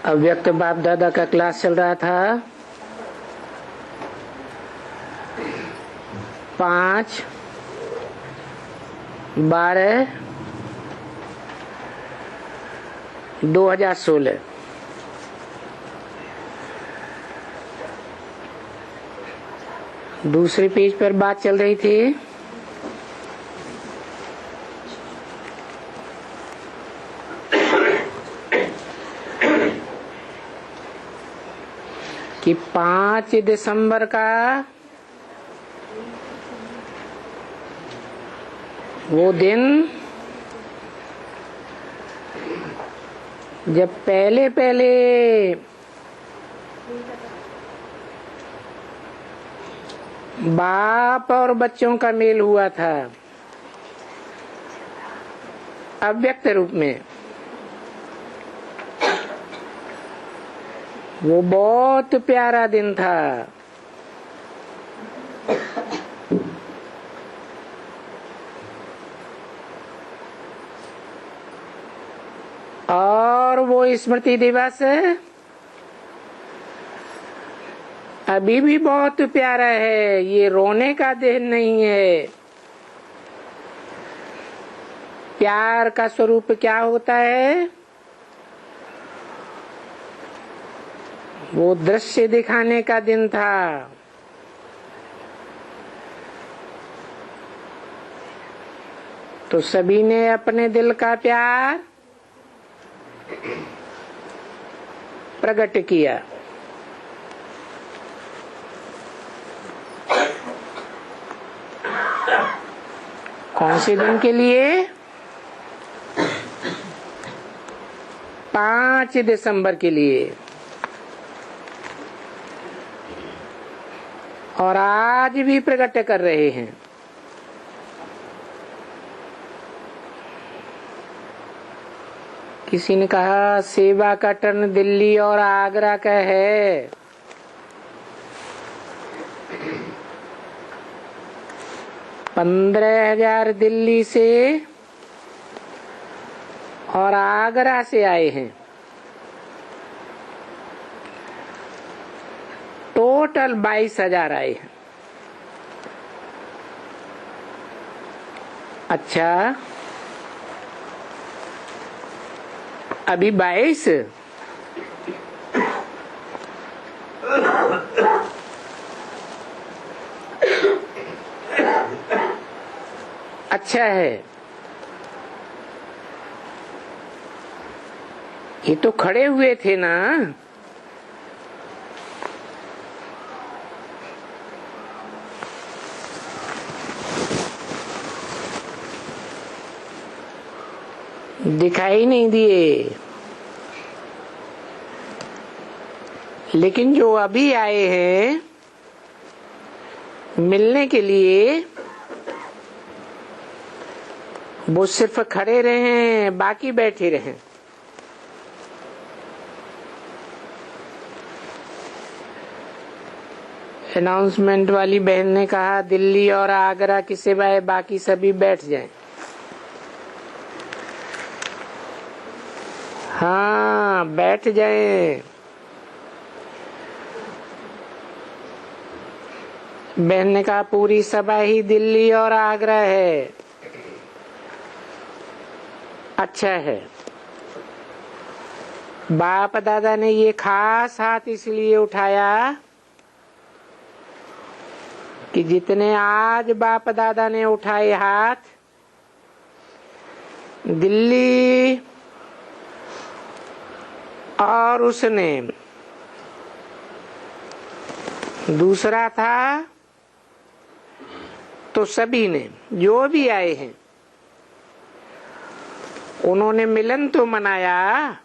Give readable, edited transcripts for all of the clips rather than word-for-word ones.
अव्यक्त बाप दादा का क्लास चल रहा था। 5/12/2016। दूसरे पेज पर बात चल रही थी कि 5 दिसंबर का वो दिन जब पहले बाप और बच्चों का मेल हुआ था अव्यक्त रूप में। वो बहुत प्यारा दिन था। और वो स्मृति दिवस अभी भी बहुत प्यारा है। ये रोने का दिन नहीं है। प्यार का स्वरूप क्या होता है? वो दृश्य दिखाने का दिन था। तो सभी ने अपने दिल का प्यार प्रकट किया। कौन से दिन के लिए? 5 दिसंबर के लिए। और आज भी प्रकट कर रहे हैं। किसी ने कहा सेवा का टर्न दिल्ली और आगरा का है। $15,000 दिल्ली से और आगरा से आए हैं। टोटल 22,000 आए हैं। अच्छा, अभी 22? अच्छा है। ये तो खड़े हुए थे ना। दिखाई नहीं दिए। लेकिन जो अभी आए हैं मिलने के लिए, वो सिर्फ खड़े रहे, बाकी बैठे रहे। अनाउंसमेंट वाली बहन ने कहा दिल्ली और आगरा के सिवाय बाकी सभी बैठ जाएं। हाँ, बैठ जाएं। बहन ने कहा पूरी सभा ही दिल्ली और आगरा है। अच्छा है। बाप दादा ने ये खास हाथ इसलिए उठाया कि जितने आज बाप दादा ने उठाए हाथ, दिल्ली और उसने दूसरा था, तो सभी ने जो भी आए हैं उन्होंने मिलन तो मनाया,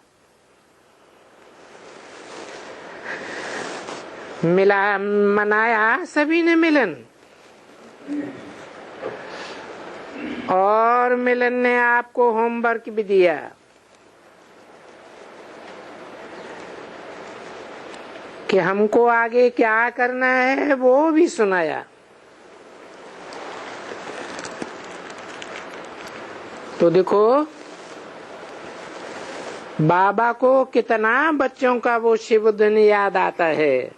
मनाया सभी ने मिलन। और मिलन ने आपको होमवर्क भी दिया कि हमको आगे क्या करना है, वो भी सुनाया। तो देखो बाबा को कितना बच्चों का वो शुभ दिन याद आता है?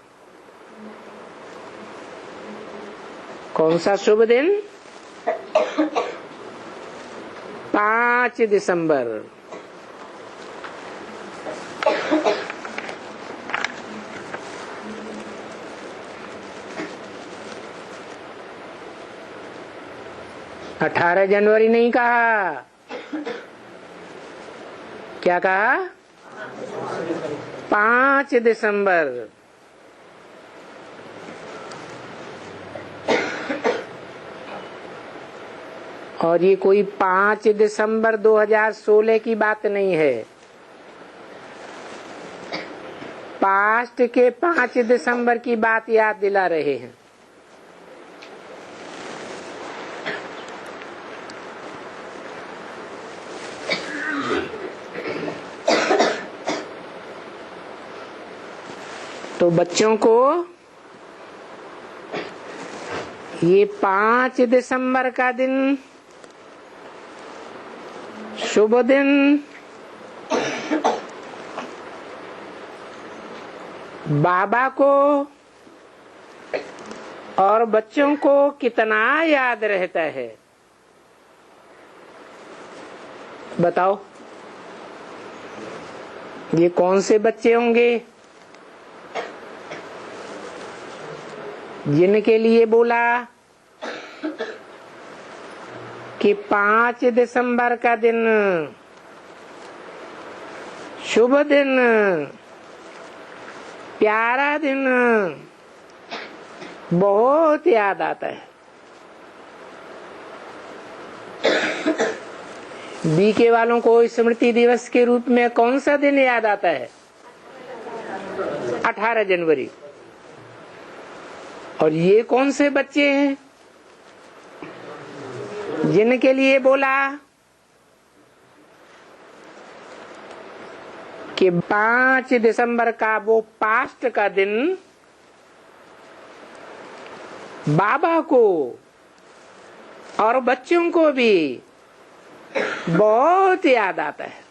कौन सा शुभ दिन? 5 दिसंबर। अठारह जनवरी नहीं कहा, क्या कहा? 5 दिसंबर। और ये कोई 5 दिसंबर 2016 की बात नहीं है, पास्ट के 5 दिसंबर की बात याद दिला रहे हैं। तो बच्चों को ये 5 दिसंबर का दिन, शुभ दिन, बाबा को और बच्चों को कितना याद रहता है? बताओ, ये कौन से बच्चे होंगे जिनके लिए बोला कि 5 दिसंबर का दिन, शुभ दिन, प्यारा दिन, बहुत याद आता है? बीके वालों को स्मृति दिवस के रूप में कौन सा दिन याद आता है? 18 जनवरी। और ये कौन से बच्चे हैं जिनके लिए बोला कि 5 दिसंबर का वो पास्ट का दिन बाबा को और बच्चों को भी बहुत याद आता है?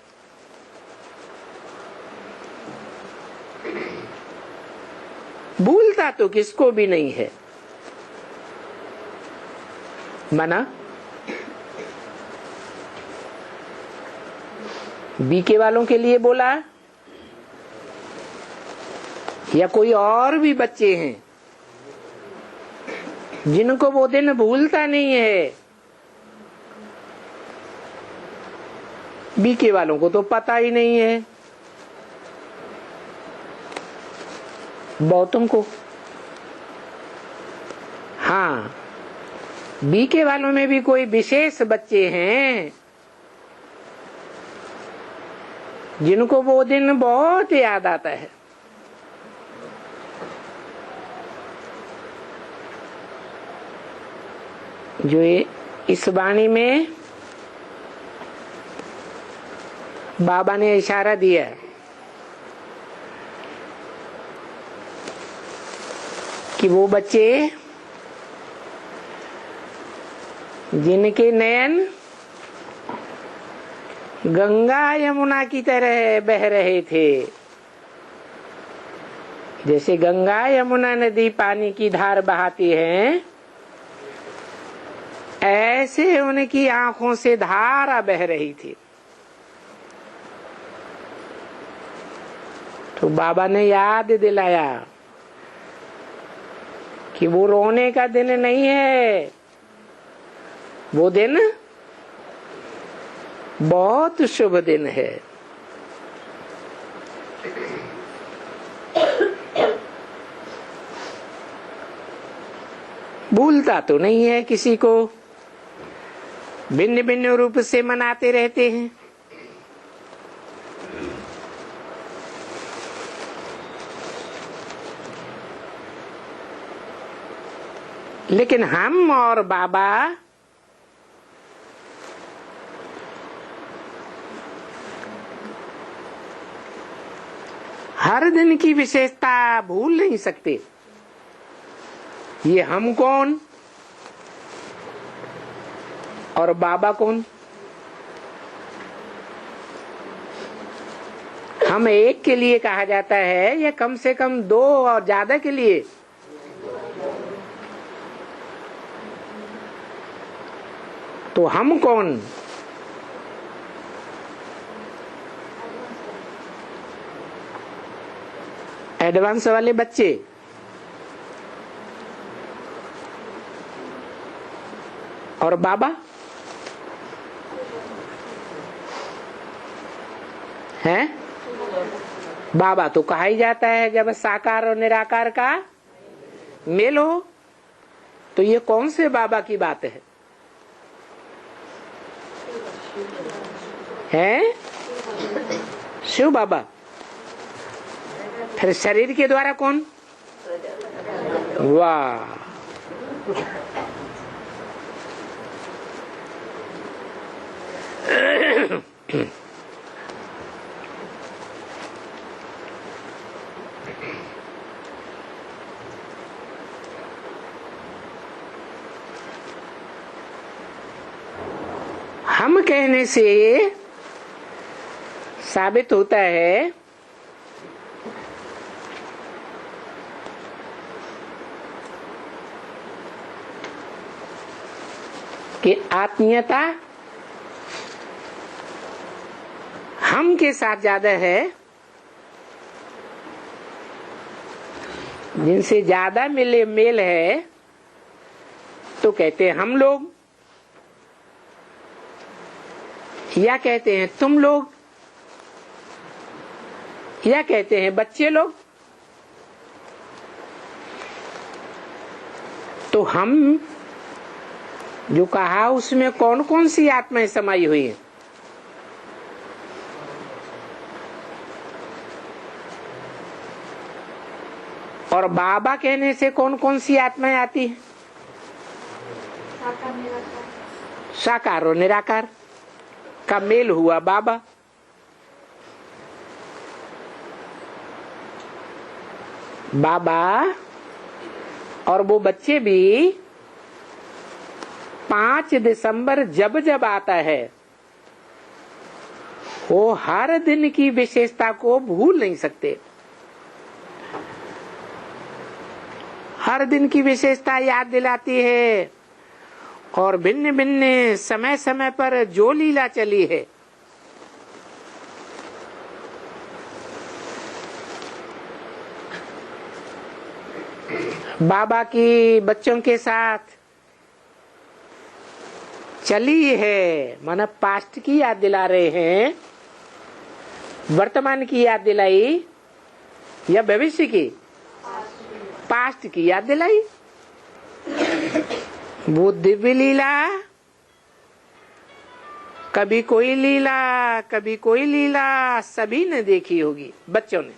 भूलता तो किसको भी नहीं है, मना बीके वालों के लिए बोला या कोई और भी बच्चे हैं जिनको वो दिन भूलता नहीं है? बीके वालों को तो पता ही नहीं है, बहुतों को। हाँ, बीके वालों में भी कोई विशेष बच्चे हैं जिनको वो दिन बहुत याद आता है। जो इस वाणी में बाबा ने इशारा दिया कि वो बच्चे जिनके नयन गंगा यमुना की तरह बह रहे थे, जैसे गंगा यमुना नदी पानी की धार बहाती है, ऐसे उनकी आंखों से धारा बह रही थी। तो बाबा ने याद दिलाया कि वो रोने का दिन नहीं है, वो दिन बहुत शुभ दिन है। भूलता तो नहीं है किसी को, भिन्न भिन्न रूप से मनाते रहते हैं। लेकिन हम और बाबा हर दिन की विशेषता भूल नहीं सकते। ये हम कौन और बाबा कौन? हम एक के लिए कहा जाता है या कम से कम दो और ज्यादा के लिए? तो हम कौन? एडवांस वाले बच्चे। और बाबा हैं? बाबा तो कहा ही जाता है जब साकार और निराकार का मेल हो। तो ये कौन से बाबा की बात है? हैं? शिव बाबा। फिर शरीर के द्वारा कौन? वाह, हम कहने से साबित होता है कि आत्मीयता हम के साथ ज्यादा है। जिनसे ज्यादा मेल है तो कहते हैं हम लोग, या कहते हैं तुम लोग, या कहते हैं बच्चे लोग। तो हम जो कहा उसमें कौन कौन सी आत्माएं समाई हुई हैं? और बाबा कहने से कौन कौन सी आत्माएं आती हैं? साकार और निराकार का मेल हुआ बाबा। बाबा और वो बच्चे भी 5 दिसंबर जब जब आता है वो हर दिन की विशेषता को भूल नहीं सकते। हर दिन की विशेषता याद दिलाती है और भिन्न भिन्न समय समय पर जो लीला चली है बाबा की बच्चों के साथ चली है, माना पास्ट की याद दिला रहे हैं, वर्तमान की याद दिलाई या भविष्य की? पास्ट की याद दिलाई। वो दिव्य लीला, कभी कोई लीला कभी कोई लीला सभी ने देखी होगी बच्चों ने।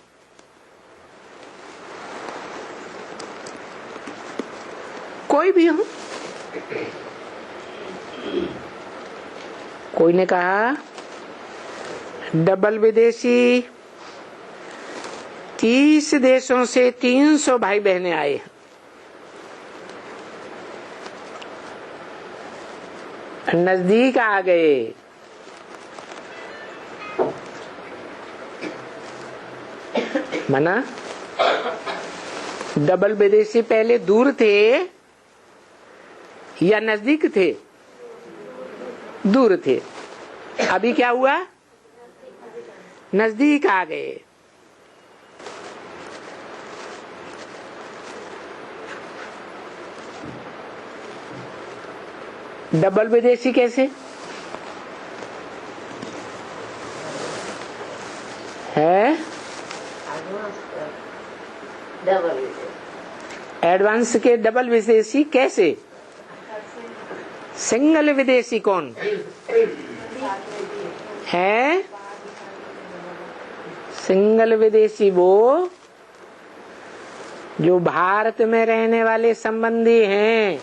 कोई भी हो। कोई ने कहा डबल विदेशी 30 देशों से 300 भाई बहनें आए हैं। नजदीक आ गए। मना डबल विदेशी पहले दूर थे या नजदीक थे? दूर थे। अभी क्या हुआ? नजदीक आ गए। डबल विदेशी कैसे है? एडवांस के डबल विदेशी कैसे? सिंगल विदेशी कौन है? सिंगल विदेशी वो जो भारत में रहने वाले संबंधी हैं।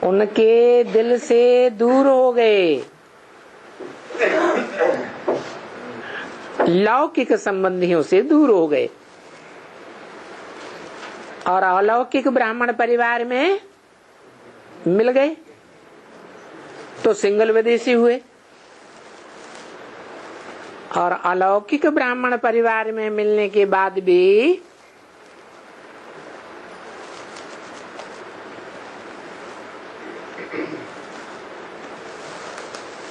उनके दिल से दूर हो गए। लौकिक संबंधियों से दूर हो गए और अलौकिक ब्राह्मण परिवार में मिल गए। तो सिंगल विदेशी हुए। और अलौकिक ब्राह्मण परिवार में मिलने के बाद भी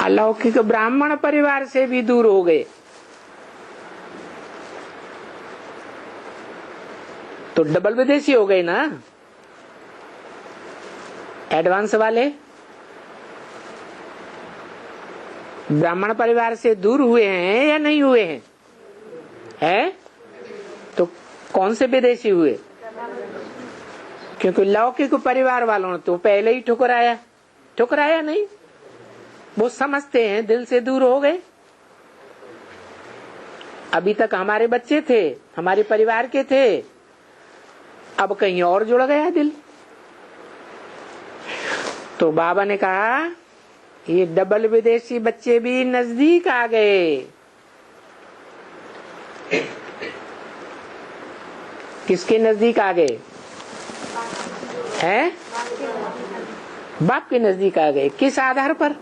अलौकिक ब्राह्मण परिवार से भी दूर हो गए, तो डबल विदेशी हो गए ना। एडवांस वाले ब्राह्मण परिवार से दूर हुए हैं या नहीं हुए हैं? है? तो कौन से विदेशी हुए? क्योंकि लौकिक परिवार वालों ने तो पहले ही ठुकराया नहीं, वो समझते हैं दिल से दूर हो गए। अभी तक हमारे बच्चे थे, हमारे परिवार के थे, अब कहीं और जुड़ गया दिल। तो बाबा ने कहा ये डबल विदेशी बच्चे भी नजदीक आ गए। किसके नजदीक आ गए? हैं? बाप के नजदीक आ गए। किस आधार पर?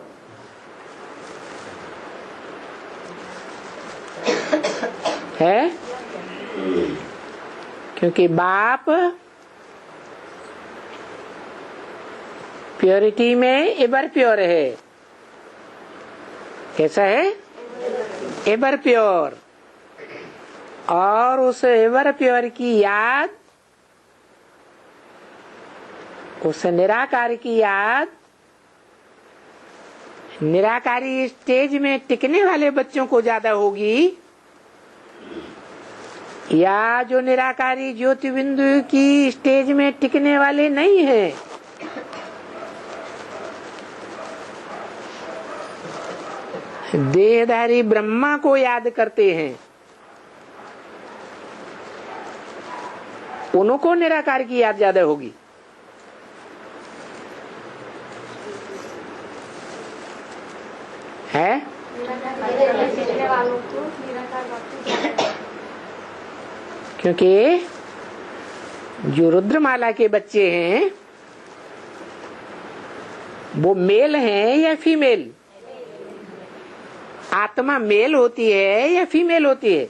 है? क्योंकि बाप प्योरिटी में एवर प्योर है। कैसा है? Ever pure. और उस एवर प्योर की याद, उस निराकार की याद निराकारी स्टेज में टिकने वाले बच्चों को ज्यादा होगी, या जो निराकारी ज्योति बिंदु की स्टेज में टिकने वाले नहीं है। देहधारी ब्रह्मा को याद करते हैं, उनको निराकार की याद ज्यादा होगी। है? क्योंकि जो रुद्रमाला के बच्चे हैं वो मेल हैं या फीमेल? आत्मा मेल होती है या फीमेल होती है?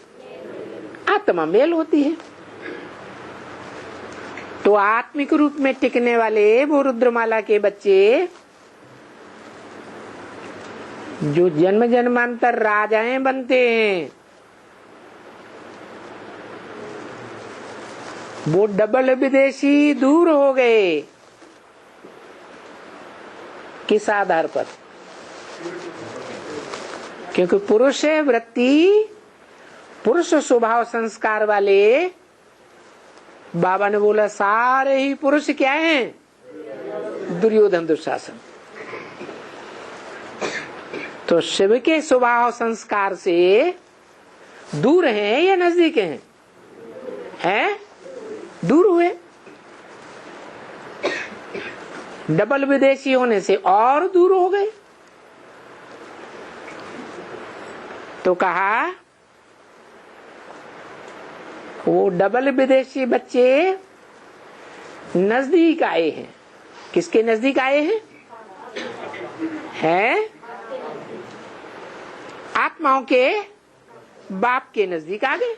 आत्मा मेल होती है। तो आत्मिक रूप में टिकने वाले वो रुद्रमाला के बच्चे जो जन्म जन्मांतर राजाएं बनते हैं, वो डबल विदेशी दूर हो गए। किस आधार पर? क्योंकि पुरुष वृत्ति, पुरुष स्वभाव संस्कार वाले, बाबा ने बोला सारे ही पुरुष क्या हैं? दुर्योधन दुशासन। तो शिव के स्वभाव संस्कार से दूर हैं या नजदीक हैं? हैं? दूर हुए। डबल विदेशी होने से और दूर हो गए। तो कहा वो डबल विदेशी बच्चे नजदीक आए हैं। किसके नजदीक आए हैं? हैं? आत्माओं के बाप के नजदीक आ गए।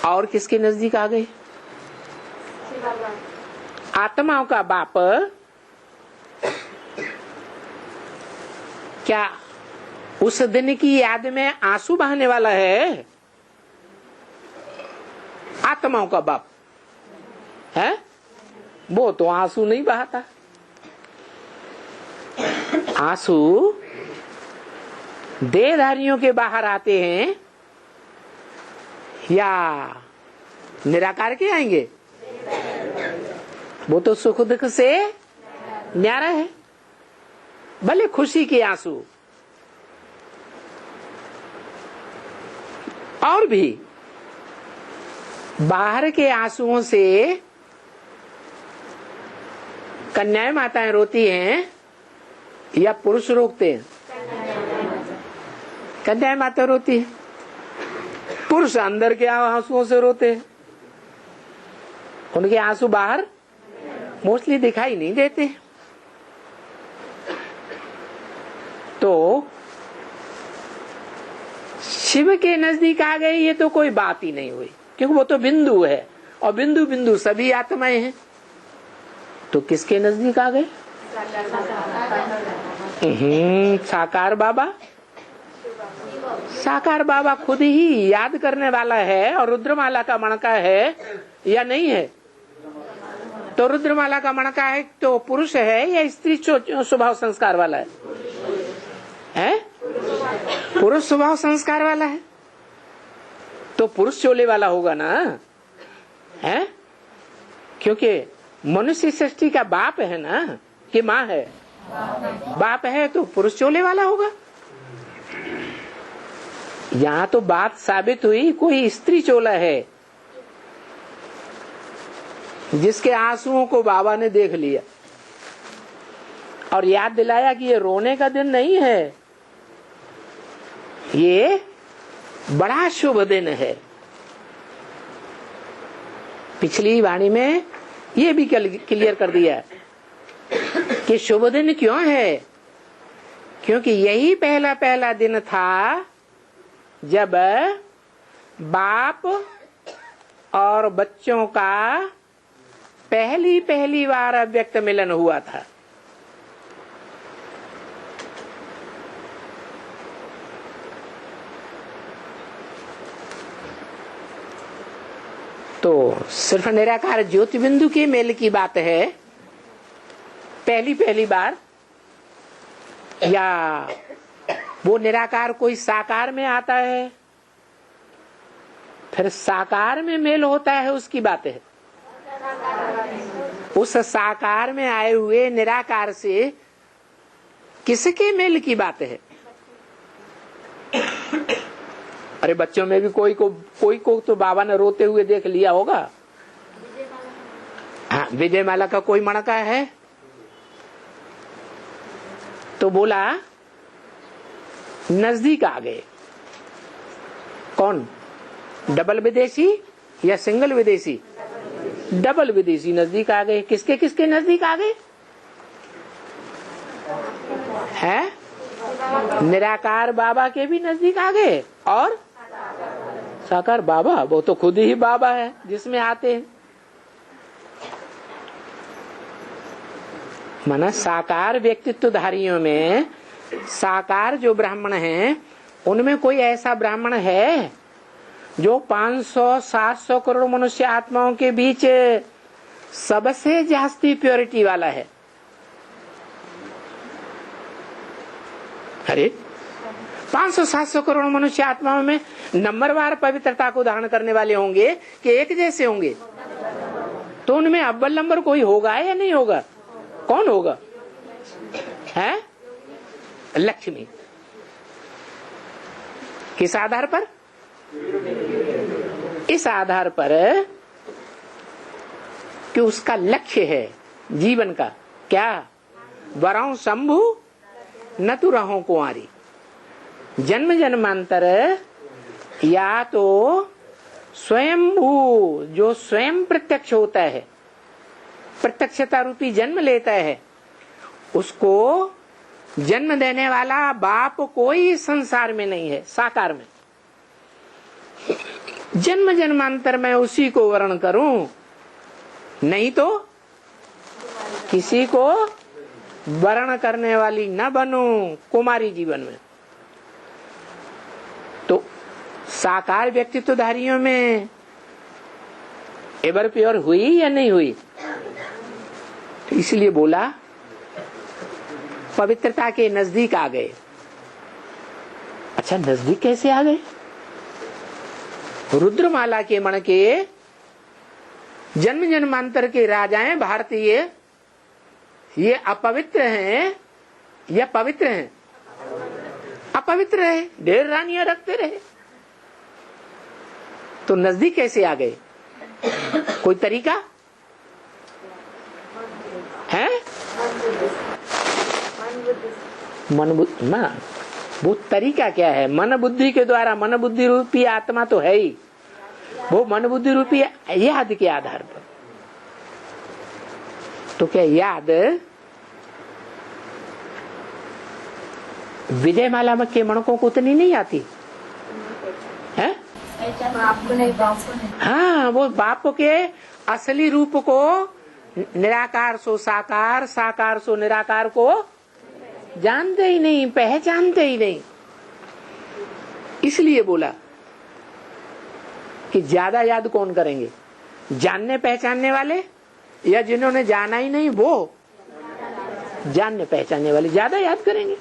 और किसके नजदीक आ गए? आत्माओं का बाप क्या उस दिन की याद में आंसू बहाने वाला है? आत्माओं का बाप है, वो तो आंसू नहीं बहाता। आंसू देहधारियों के बाहर आते हैं या निराकार के आएंगे? वो तो सुख दुख से न्यारा है। भले खुशी के आंसू और भी बाहर के आंसुओं से कन्याएं माताएं रोती हैं या पुरुष रोकते हैं? कन्याएं माता रोती है। पुरुष अंदर के आंसुओं से रोते हैं। उनके आंसू बाहर मोस्टली दिखाई नहीं देते। शिव के नजदीक आ गए ये तो कोई बात ही नहीं हुई, क्योंकि वो तो बिंदु है और बिंदु बिंदु सभी आत्माएं हैं। तो किसके नजदीक आ गए? साकार बाबा। साकार बाबा खुद ही याद करने वाला है और रुद्रमाला का मणका है या नहीं है? तो रुद्रमाला का मणका है तो पुरुष है या स्त्री स्वभाव संस्कार वाला है? पुरुष स्वभाव संस्कार वाला है तो पुरुष चोले वाला होगा ना, है? क्योंकि मनुष्य सृष्टि का बाप है ना कि माँ है? बाप है तो पुरुष चोले वाला होगा। यहाँ तो बात साबित हुई कोई स्त्री चोला है जिसके आंसुओं को बाबा ने देख लिया और याद दिलाया कि ये रोने का दिन नहीं है, ये बड़ा शुभ दिन है। पिछली वाणी में ये भी क्लियर कर दिया कि शुभ दिन क्यों है, क्योंकि यही पहला पहला दिन था जब बाप और बच्चों का पहली बार अव्यक्त मिलन हुआ था। तो सिर्फ निराकार ज्योति बिंदु के मेल की बात है पहली बार, या वो निराकार कोई साकार में आता है फिर साकार में मेल होता है उसकी बात है। उस साकार में आए हुए निराकार से किसके मेल की बात है? अरे बच्चों में भी कोई को तो बाबा ने रोते हुए देख लिया होगा। हाँ, विजयमाला का कोई मणका है तो बोला नजदीक आ गए। कौन? डबल विदेशी या सिंगल विदेशी? डबल विदेशी नजदीक आ गए। किसके किसके नजदीक आ गए? है निराकार बाबा के भी नजदीक आ गए और साकार बाबा, वो तो खुद ही बाबा है जिसमें आते हैं। माना साकार व्यक्तित्वधारियों में साकार जो ब्राह्मण हैं उनमें कोई ऐसा ब्राह्मण है जो 500-700 करोड़ मनुष्य आत्माओं के बीच सबसे जास्ती प्योरिटी वाला है? अरे 500-700 करोड़ मनुष्य आत्माओं में नंबरवार पवित्रता को धारण करने वाले होंगे कि एक जैसे होंगे? तो उनमें अव्वल नंबर कोई होगा या नहीं होगा? कौन होगा? है लक्ष्मी। किस आधार पर? इस आधार पर कि उसका लक्ष्य है जीवन का क्या? वरौ शंभु न तु रहो कुंवारी। जन्म जन्मांतर या तो स्वयंभू जो स्वयं प्रत्यक्ष होता है, प्रत्यक्षता रूपी जन्म लेता है, उसको जन्म देने वाला बाप कोई संसार में नहीं है। साकार में जन्म जन्मांतर में उसी को वर्ण करूं, नहीं तो किसी को वर्ण करने वाली न बनूं कुमारी जीवन में। तो साकार व्यक्तित्वधारियों में एवर प्योर हुई या नहीं हुई? तो इसलिए बोला पवित्रता के नजदीक आ गए। अच्छा, नजदीक कैसे आ गए? रुद्रमाला के मण के जन्म जन्मांतर के राजाएं भारतीय ये अपवित्र हैं या पवित्र हैं? अपवित्र है, ढेर रानियां रखते रहे। तो नजदीक कैसे आ गए? कोई तरीका है? मन बुद्धि ना, वो तरीका क्या है? मन बुद्धि के द्वारा, मन बुद्धि रूपी आत्मा तो है ही, वो मन बुद्धि रूपी याद के आधार पर। तो क्या याद विजयमाला के मणकों को उतनी नहीं आती? आपको नहीं, बाप को नहीं। हाँ, वो बाप के असली रूप को निराकार सो साकार, साकार सो निराकार को जानते ही नहीं, पहचानते ही नहीं। इसलिए बोला कि ज्यादा याद कौन करेंगे, जानने पहचानने वाले या जिन्होंने जाना ही नहीं वो? जानने पहचानने वाले ज्यादा याद करेंगे।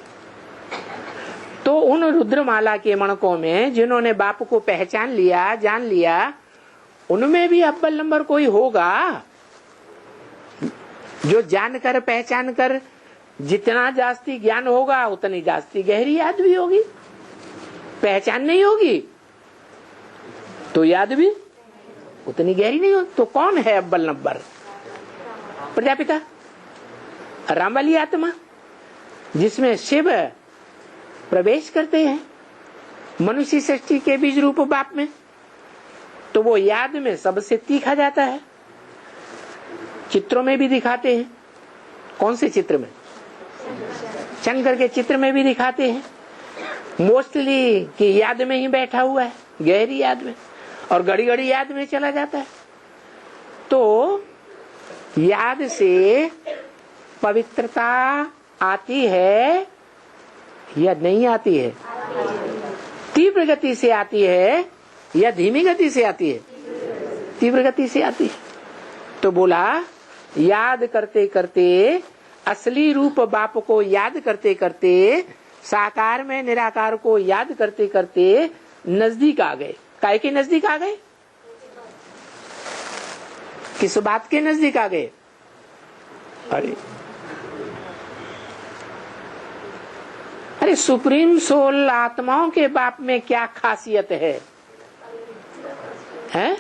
तो उन रुद्रमाला के मणकों में जिन्होंने बाप को पहचान लिया, जान लिया, उनमें भी अव्वल नंबर कोई होगा जो जानकर पहचान कर जितना जास्ती ज्ञान होगा उतनी जास्ती गहरी याद भी होगी। पहचान नहीं होगी तो याद भी उतनी गहरी नहीं होगी। तो कौन है अव्वल नंबर? प्रजापिता, राम वाली आत्मा जिसमें शिव प्रवेश करते हैं मनुष्य सृष्टि के बीज रूप बाप में, तो वो याद में सबसे तीखा जाता है। चित्रों में भी दिखाते हैं। कौन से चित्र में? शंकर के चित्र में भी दिखाते हैं। मोस्टली कि याद में ही बैठा हुआ है, गहरी याद में, और घड़ी घड़ी याद में चला जाता है। तो याद से पवित्रता आती है या नहीं आती है? तीव्र गति से आती है या धीमी गति से आती है? तीव्र गति से आती है। तो बोला याद करते करते, असली रूप बाप को याद करते करते, साकार में निराकार को याद करते करते नजदीक आ गए। काय के नजदीक आ गए? किस बात के नजदीक आ गए? अरे सुप्रीम सोल आत्माओं के बाप में क्या खासियत है? हैं?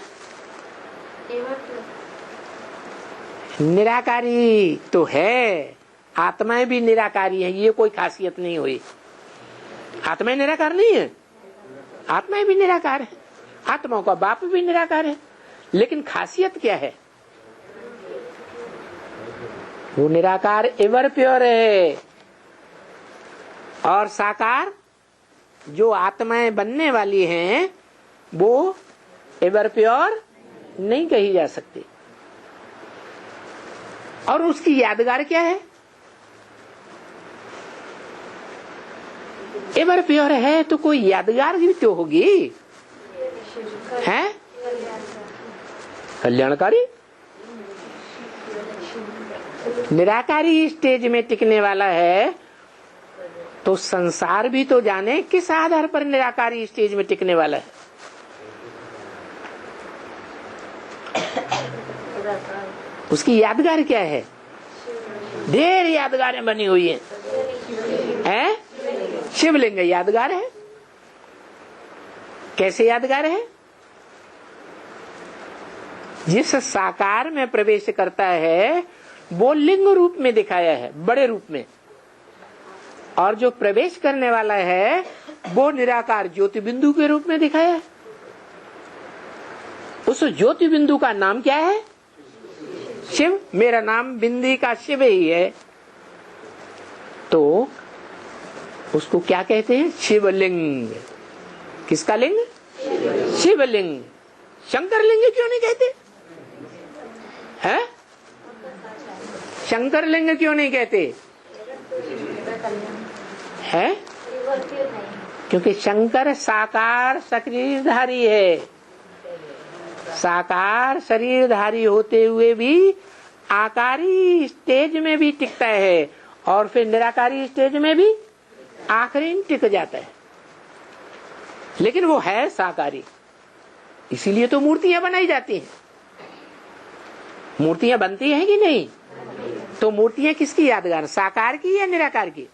निराकारी तो है, आत्माएं भी निराकारी हैं, ये कोई खासियत नहीं हुई। आत्माएं निराकार नहीं है, आत्माएं भी निराकार है, आत्माओं का बाप भी निराकार है। लेकिन खासियत क्या है? वो निराकार एवर प्योर है, और साकार जो आत्माएं बनने वाली हैं वो एवर प्योर नहीं कही जा सकती। और उसकी यादगार क्या है? एवर प्योर है तो कोई यादगार भी तो होगी, है? कल्याणकारी निराकारी स्टेज में टिकने वाला है, तो संसार भी तो जाने किस आधार पर निराकारी स्टेज में टिकने वाला है। उसकी यादगार क्या है? ढेर यादगारें बनी हुई हैं। शिवलिंग यादगार है। कैसे यादगार है? जिस साकार में प्रवेश करता है वो लिंग रूप में दिखाया है, बड़े रूप में, और जो प्रवेश करने वाला है वो निराकार ज्योति बिंदु के रूप में दिखाया है। उस ज्योति बिंदु का नाम क्या है? शिव। मेरा नाम बिंदी का शिव ही है। तो उसको क्या कहते हैं? शिवलिंग। किसका लिंग? शिवलिंग। शंकर लिंग क्यों नहीं कहते? है? शंकर लिंग क्यों नहीं कहते? है? क्योंकि शंकर साकार शरीरधारी है। साकार शरीरधारी होते हुए भी आकारी स्टेज में भी टिकता है, और फिर निराकारी स्टेज में भी आखिरी टिक जाता है। लेकिन वो है साकारी, इसीलिए तो मूर्तियां बनाई जाती हैं। मूर्तियां बनती हैं कि नहीं? तो मूर्तियां किसकी यादगार? साकार की या निराकार की?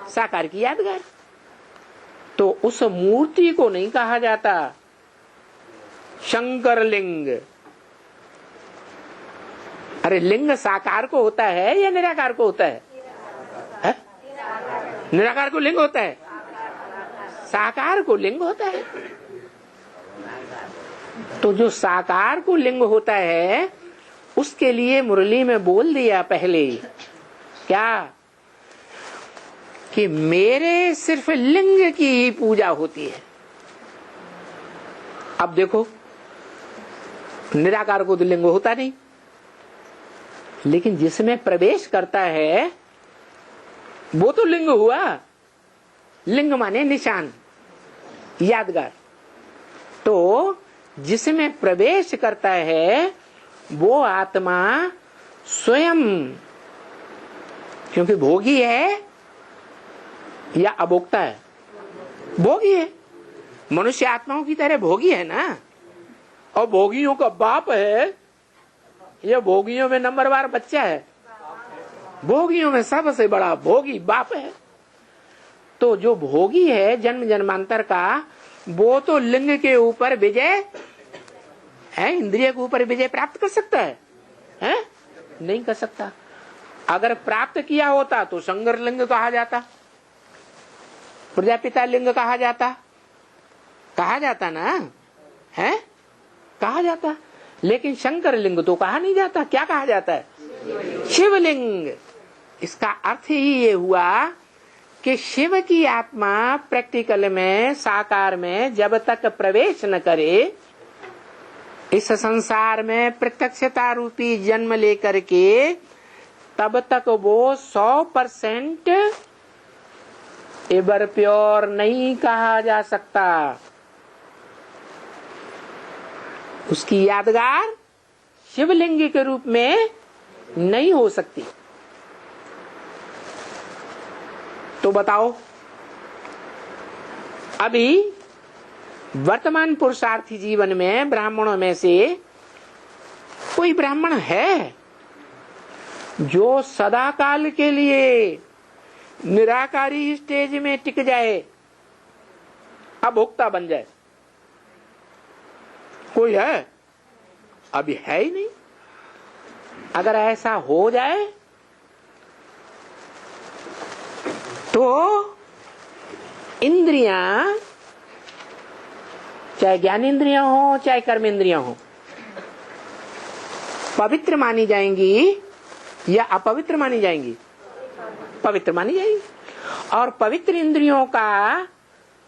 साकार की यादगार। तो उस मूर्ति को नहीं कहा जाता शंकर लिंग। अरे लिंग साकार को होता है या निराकार को होता है? निराकार को लिंग होता है, साकार को लिंग होता है। तो जो साकार को लिंग होता है उसके लिए मुरली में बोल दिया पहले क्या कि मेरे सिर्फ लिंग की ही पूजा होती है। अब देखो, निराकार को तो लिंग होता नहीं, लेकिन जिसमें प्रवेश करता है वो तो लिंग हुआ। लिंग माने निशान, यादगार। तो जिसमें प्रवेश करता है वो आत्मा स्वयं, क्योंकि भोगी है या अभोक्ता है? भोगी है। मनुष्य आत्माओं की तरह भोगी है ना, और भोगियों का बाप है या भोगियों में नंबरवार बच्चा है? भोगियों में सबसे बड़ा भोगी बाप है। तो जो भोगी है जन्म जन्मांतर का, वो तो लिंग के ऊपर विजय है, इंद्रिय के ऊपर विजय प्राप्त कर सकता है? नहीं कर सकता। अगर प्राप्त किया होता तो संगर लिंग कहा जाता, प्रजापिता लिंग कहा जाता ना, है कहा जाता। लेकिन शंकर लिंग तो कहा नहीं जाता। क्या कहा जाता है? शिवलिंग। इसका अर्थ ही ये हुआ कि शिव की आत्मा प्रैक्टिकल में, साकार में जब तक प्रवेश न करे, इस संसार में प्रत्यक्षता रूपी जन्म लेकर के, तब तक वो 100% एवर प्योर नहीं कहा जा सकता। उसकी यादगार शिवलिंग के रूप में नहीं हो सकती। तो बताओ, अभी वर्तमान पुरुषार्थी जीवन में ब्राह्मणों में से कोई ब्राह्मण है जो सदा काल के लिए निराकारी स्टेज में टिक जाए, अभोक्ता बन जाए? कोई है? अभी है ही नहीं। अगर ऐसा हो जाए तो इंद्रियां, चाहे ज्ञानेंद्रियां हो चाहे कर्मेंद्रियां हो, पवित्र मानी जाएंगी या अपवित्र मानी जाएंगी? पवित्र मानी जाएंगी। और पवित्र इंद्रियों का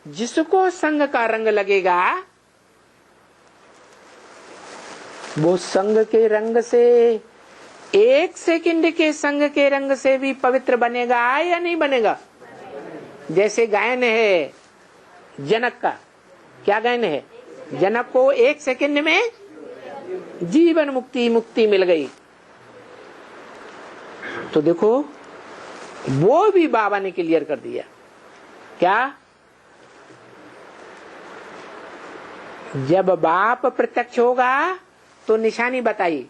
जिसको संग का रंग लगेगा, वो संग के रंग से, 1 सेकंड के संग के रंग से भी पवित्र बनेगा या नहीं बनेगा? जैसे गायन है जनक का, क्या गायन है? जनक को 1 सेकंड में जीवन मुक्ति मिल गई। तो देखो, वो भी बाबा ने क्लियर कर दिया। क्या? जब बाप प्रत्यक्ष होगा तो निशानी बताई,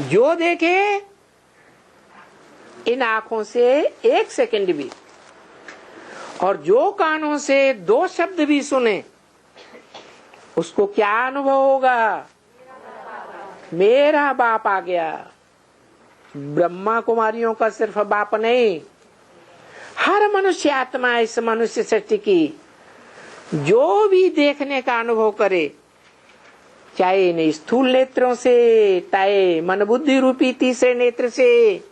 जो देखे इन आंखों से 1 सेकंड भी, और जो कानों से 2 शब्द भी सुने, उसको क्या अनुभव होगा? मेरा बाप आ गया। ब्रह्मा कुमारियों का सिर्फ बाप नहीं, हर मनुष्य आत्मा इस मनुष्य सृष्टि की जो भी देखने का अनुभव करे, चाहे इन स्थूल नेत्रों से, चाहे मन बुद्धि रूपी तीसरे नेत्र से,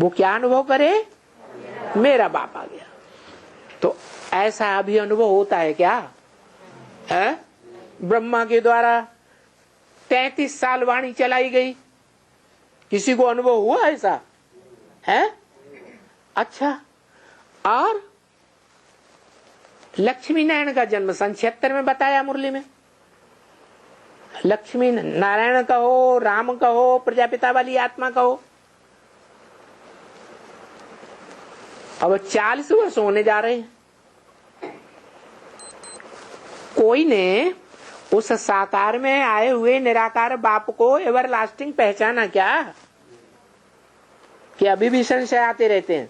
वो क्या अनुभव करे? मेरा बाप आ गया। तो ऐसा अभी अनुभव होता है क्या? है? ब्रह्मा के द्वारा 33 साल वाणी चलाई गई, किसी को अनुभव हुआ ऐसा? है? अच्छा, और लक्ष्मी नारायण का जन्म सन 76 में बताया मुरली में। लक्ष्मी नारायण का हो, राम का हो, प्रजापिता वाली आत्मा का हो। अब 40 वर्ष होने जा रहे हैं। कोई ने उस साकार में आए हुए निराकार बाप को एवर लास्टिंग पहचाना क्या? कि अभी भी संशय आते रहते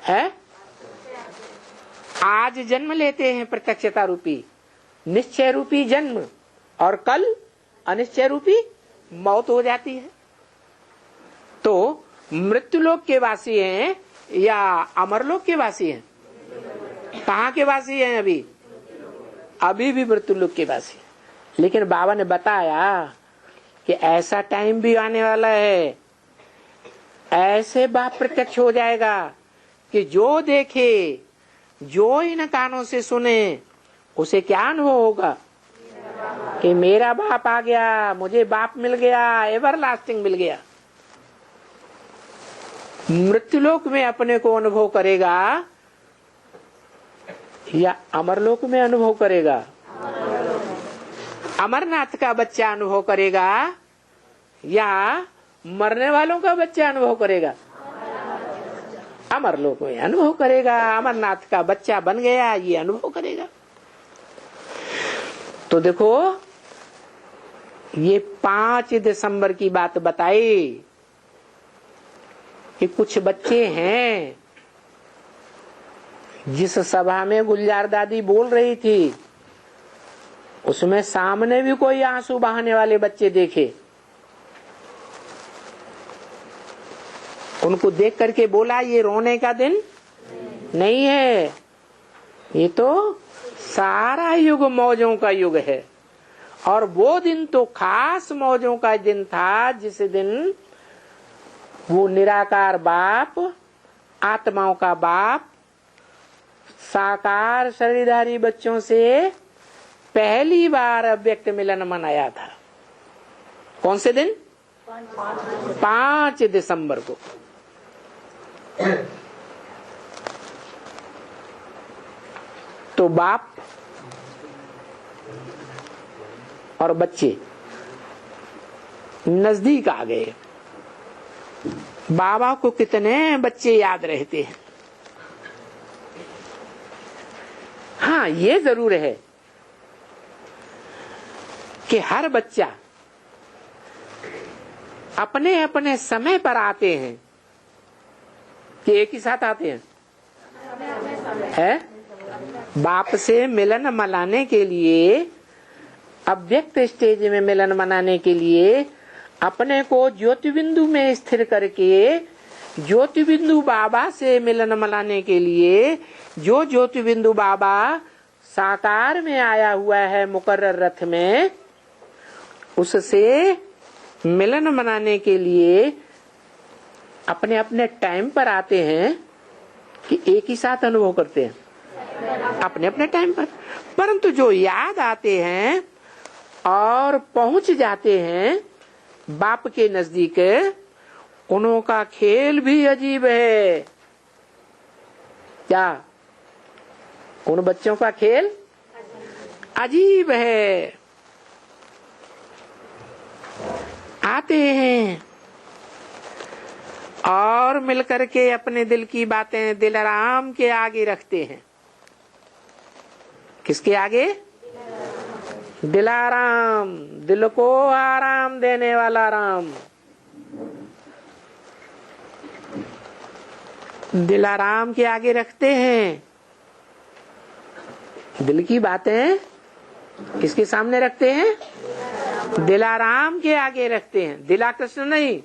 हैं? आज जन्म लेते हैं प्रत्यक्षता रूपी, निश्चय रूपी जन्म, और कल अनिश्चय रूपी मौत हो जाती है। तो मृत्युलोक के वासी हैं या अमरलोक के वासी हैं? कहाँ के वासी हैं? अभी भी मृत्युलोक के वासी। लेकिन बाबा ने बताया कि ऐसा टाइम भी आने वाला है, ऐसे बाप प्रत्यक्ष हो जाएगा कि जो देखे, जो इन कानों से सुने, उसे क्या अनुभव होगा कि मेरा बाप आ गया, मुझे बाप मिल गया, एवरलास्टिंग मिल गया। मृत्युलोक में अपने को अनुभव करेगा या अमरलोक में अनुभव करेगा? अमरनाथ का बच्चा अनुभव करेगा या मरने वालों का बच्चा अनुभव करेगा? अमरलोक में अनुभव करेगा। अमरनाथ का बच्चा बन गया, ये अनुभव करेगा। तो देखो, ये 5 दिसंबर की बात बताई कि कुछ बच्चे हैं, जिस सभा में गुलजार दादी बोल रही थी उसमें सामने भी कोई आंसू बहाने वाले बच्चे देखे। उनको देख करके बोला ये रोने का दिन नहीं है, ये तो सारा युग मौजों का युग है। और वो दिन तो खास मौजों का दिन था, जिस दिन वो निराकार बाप, आत्माओं का बाप, साकार शरीरधारी बच्चों से पहली बार अव्यक्त मिलन मनाया था। कौन से दिन? 5 दिसंबर को। तो बाप और बच्चे नजदीक आ गए। बाबा को कितने बच्चे याद रहते हैं। हाँ, ये जरूर है कि हर बच्चा अपने अपने समय पर आते हैं कि एक ही साथ आते हैं? है बाप से मिलन मनाने के लिए, अव्यक्त स्टेज में मिलन मनाने के लिए अपने को ज्योति बिंदु में स्थिर करके, ज्योति बिंदु बाबा से मिलन मनाने के लिए, जो ज्योति बिंदु बाबा साकार में आया हुआ है मुकर्रर रथ में, उससे मिलन मनाने के लिए अपने अपने टाइम पर आते हैं कि एक ही साथ अनुभव करते हैं? अपने अपने टाइम पर। परंतु जो याद आते हैं और पहुंच जाते हैं बाप के नजदीक, उन्हों का खेल भी अजीब है। क्या? उन बच्चों का खेल अजीब है। आते हैं और मिलकर के अपने दिल की बातें दिलाराम के आगे रखते हैं। किसके आगे? दिलाराम, दिल को आराम देने वाला राम। दिलाराम के आगे रखते हैं। दिल की बातें किसके सामने रखते हैं? दिलाराम के आगे रखते हैं। दिला कृष्ण नहीं,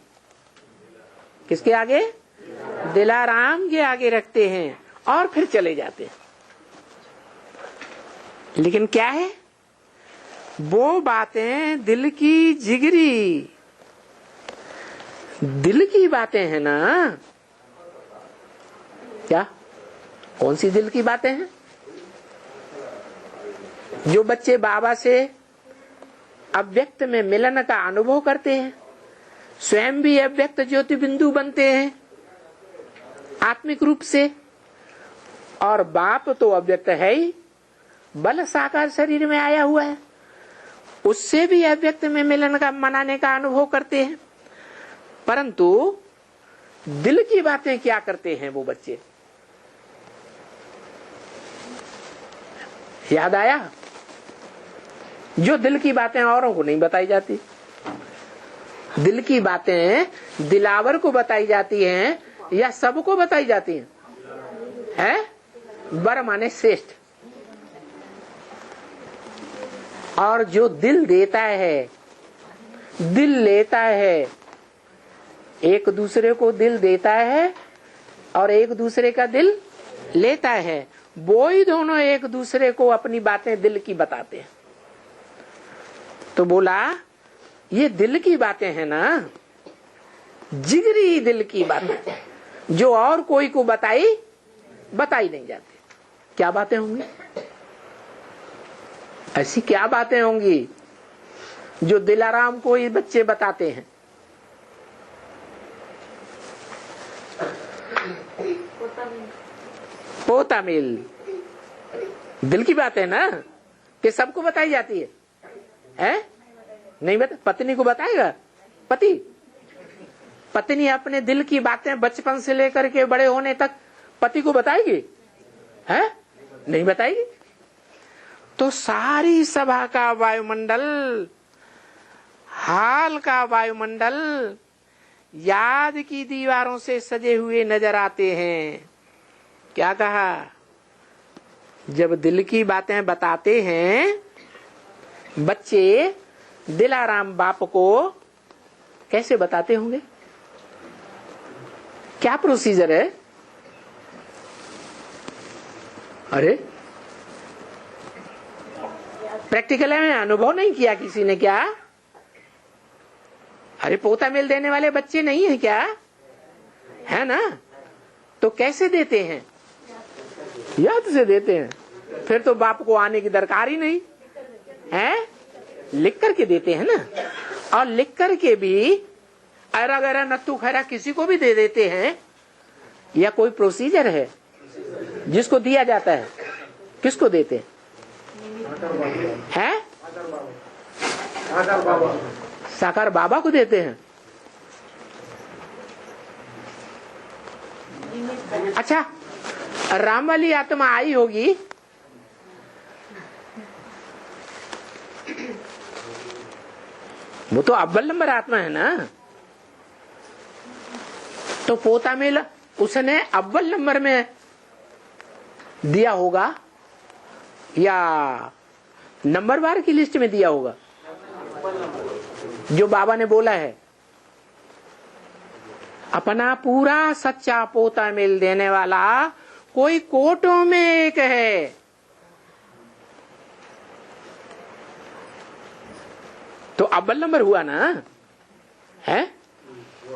किसके आगे? दिलाराम के आगे रखते हैं और फिर चले जाते हैं। लेकिन क्या है, वो बातें दिल की जिगरी, दिल की बातें हैं ना। क्या? कौन सी दिल की बातें हैं? जो बच्चे बाबा से अव्यक्त में मिलन का अनुभव करते हैं, स्वयं भी अव्यक्त ज्योति बिंदु बनते हैं आत्मिक रूप से, और बाप तो अव्यक्त है ही, बल साकार शरीर में आया हुआ है, उससे भी अव्यक्त में मिलन का मनाने का अनुभव करते हैं। परंतु दिल की बातें क्या करते हैं वो बच्चे? याद आया? जो दिल की बातें औरों को नहीं बताई जाती, दिल की बातें दिलावर को बताई जाती हैं या सबको बताई जाती हैं? है? बर माने श्रेष्ठ। और जो दिल देता है, दिल लेता है, एक दूसरे को दिल देता है और एक दूसरे का दिल लेता है, वो ही दोनों एक दूसरे को अपनी बातें दिल की बताते हैं। तो बोला ये दिल की बातें हैं ना, जिगरी दिल की बातें, जो और कोई को बताई नहीं जाती। क्या बातें होंगी? ऐसी क्या बातें होंगी जो दिलाराम को ये बच्चे बताते हैं? पोता मेल दिल की बात है ना, कि सबको बताई जाती है? नहीं बता, पत्नी को बताएगा पति? पत्नी अपने दिल की बातें बचपन से लेकर के बड़े होने तक पति को बताएगी? है नहीं बताएगी। तो सारी सभा का वायुमंडल, हाल का वायुमंडल याद की दीवारों से सजे हुए नजर आते हैं। क्या कहा? जब दिल की बातें बताते हैं बच्चे, दिलाराम बाप को कैसे बताते होंगे? क्या प्रोसीजर है? अरे प्रैक्टिकल में अनुभव नहीं किया किसी ने क्या? अरे पोता मेल देने वाले बच्चे नहीं है क्या? है ना? तो कैसे देते हैं? याद से देते हैं। फिर तो बाप को आने की दरकार ही नहीं है, लिख करके देते हैं ना। और लिख करके भी अरा गरा नत्थु खैरा किसी को भी दे देते हैं, या कोई प्रोसीजर है जिसको दिया जाता है? किसको देते हैं? साकार बाबा को देते हैं। अच्छा, राम वाली आत्मा आई होगी, वो तो अव्वल नंबर आत्मा है ना। तो पोता मेल उसने अव्वल नंबर में दिया होगा या नंबरवार की लिस्ट में दिया होगा? जो बाबा ने बोला है, अपना पूरा सच्चा पोता मेल देने वाला कोई कोटों में एक है। तो अव्वल नंबर हुआ ना, है?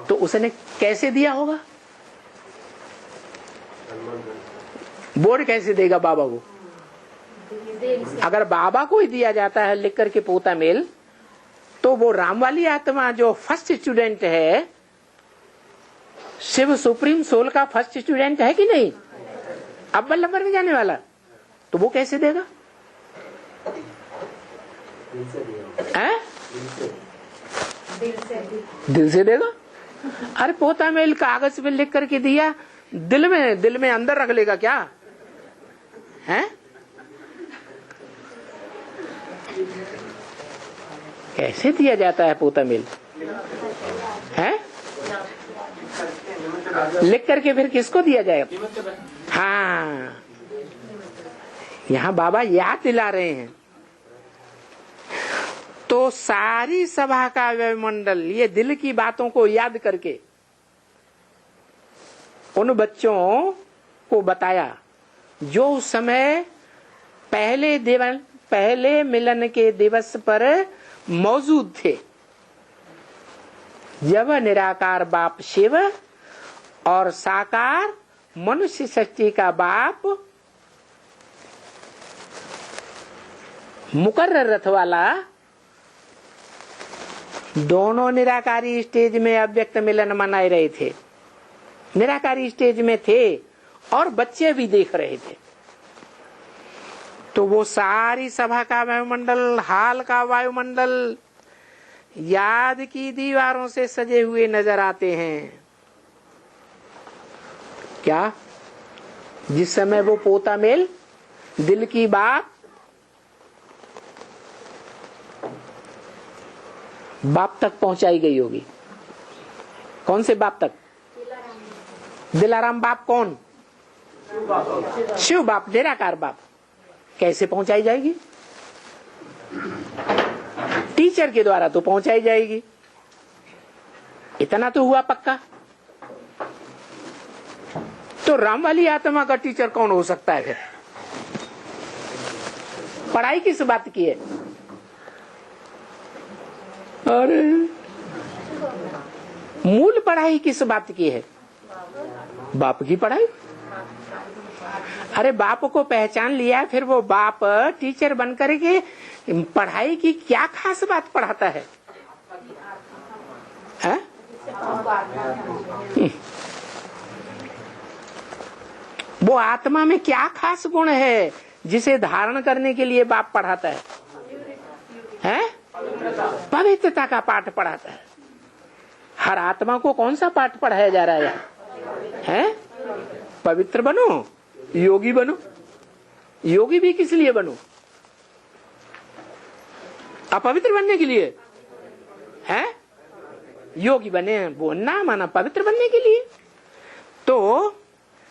तो उसने कैसे दिया होगा? बोर्ड कैसे देगा बाबा को? अगर बाबा को ही दिया जाता है लिख करके पोता मेल, तो वो राम वाली आत्मा जो फर्स्ट स्टूडेंट है, शिव सुप्रीम सोल का फर्स्ट स्टूडेंट है कि नहीं, अव्वल नंबर में जाने वाला, तो वो कैसे देगा? दिल से देगा। अरे पोता मेल कागज पे लिख करके दिया, दिल में अंदर रख लेगा क्या? है? कैसे दिया जाता है पोता मेल? है? लिख करके फिर किसको दिया जाएगा? हाँ, यहाँ बाबा याद दिला रहे हैं। तो सारी सभा का वायुमंडल ये दिल की बातों को याद करके उन बच्चों को बताया जो उस समय पहले मिलन के दिवस पर मौजूद थे, जब निराकार बाप शिव और साकार मनुष्य सृष्टि का बाप मुकर्रर रथ वाला दोनों निराकारी स्टेज में अव्यक्त मिलन मनाए रहे थे। निराकारी स्टेज में थे और बच्चे भी देख रहे थे। तो वो सारी सभा का वायुमंडल, हाल का वायुमंडल याद की दीवारों से सजे हुए नजर आते हैं। क्या? जिस समय वो पोता मेल दिल की बात बाप तक पहुंचाई गई होगी। कौन से बाप तक? दिलाराम बाप। कौन? शिव बाप, निराकार बाप। कैसे पहुंचाई जाएगी? टीचर के द्वारा तो पहुंचाई जाएगी। इतना तो हुआ पक्का। तो राम वाली आत्मा का टीचर कौन हो सकता है फिर? पढ़ाई किस बात की है? अरे मूल पढ़ाई किस बात की है? बाप की पढ़ाई। अरे बाप को पहचान लिया, फिर वो बाप टीचर बन करके पढ़ाई की क्या खास बात पढ़ाता है? वो आत्मा में क्या खास गुण है जिसे धारण करने के लिए बाप पढ़ाता है? पवित्रता का पाठ पढ़ाता है। हर आत्मा को कौन सा पाठ पढ़ाया जा रहा है? पवित्र बनो, योगी बनो। योगी भी किस लिए बनो? अपवित्र बनने के लिए है? योगी बने बोलना माना पवित्र बनने के लिए। तो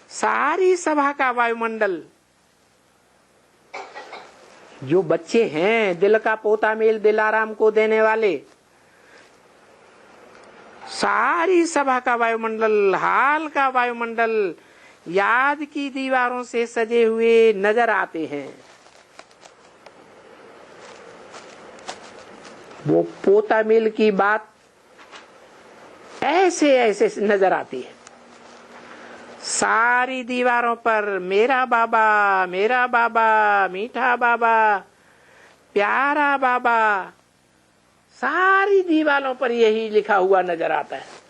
सारी सभा का वायुमंडल, जो बच्चे हैं दिल का पोता मेल दिलाराम को देने वाले, सारी सभा का वायुमंडल, हाल का वायुमंडल याद की दीवारों से सजे हुए नजर आते हैं। वो पोता मेल की बात ऐसे ऐसे नजर आती है। सारी दीवारों पर मेरा बाबा, मेरा बाबा, मीठा बाबा, प्यारा बाबा, सारी दीवारों पर यही लिखा हुआ नजर आता है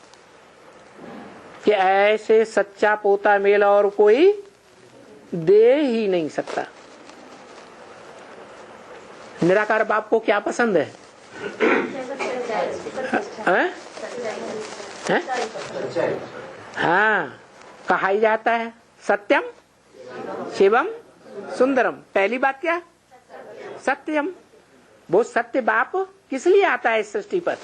कि ऐसे सच्चा पोता मेल और कोई दे ही नहीं सकता। निराकार बाप को क्या पसंद है? हाँ, कहा ही जाता है सत्यम शिवम सुंदरम। पहली बात क्या? सत्यम। वो सत्य बाप किस लिए आता है इस सृष्टि पर?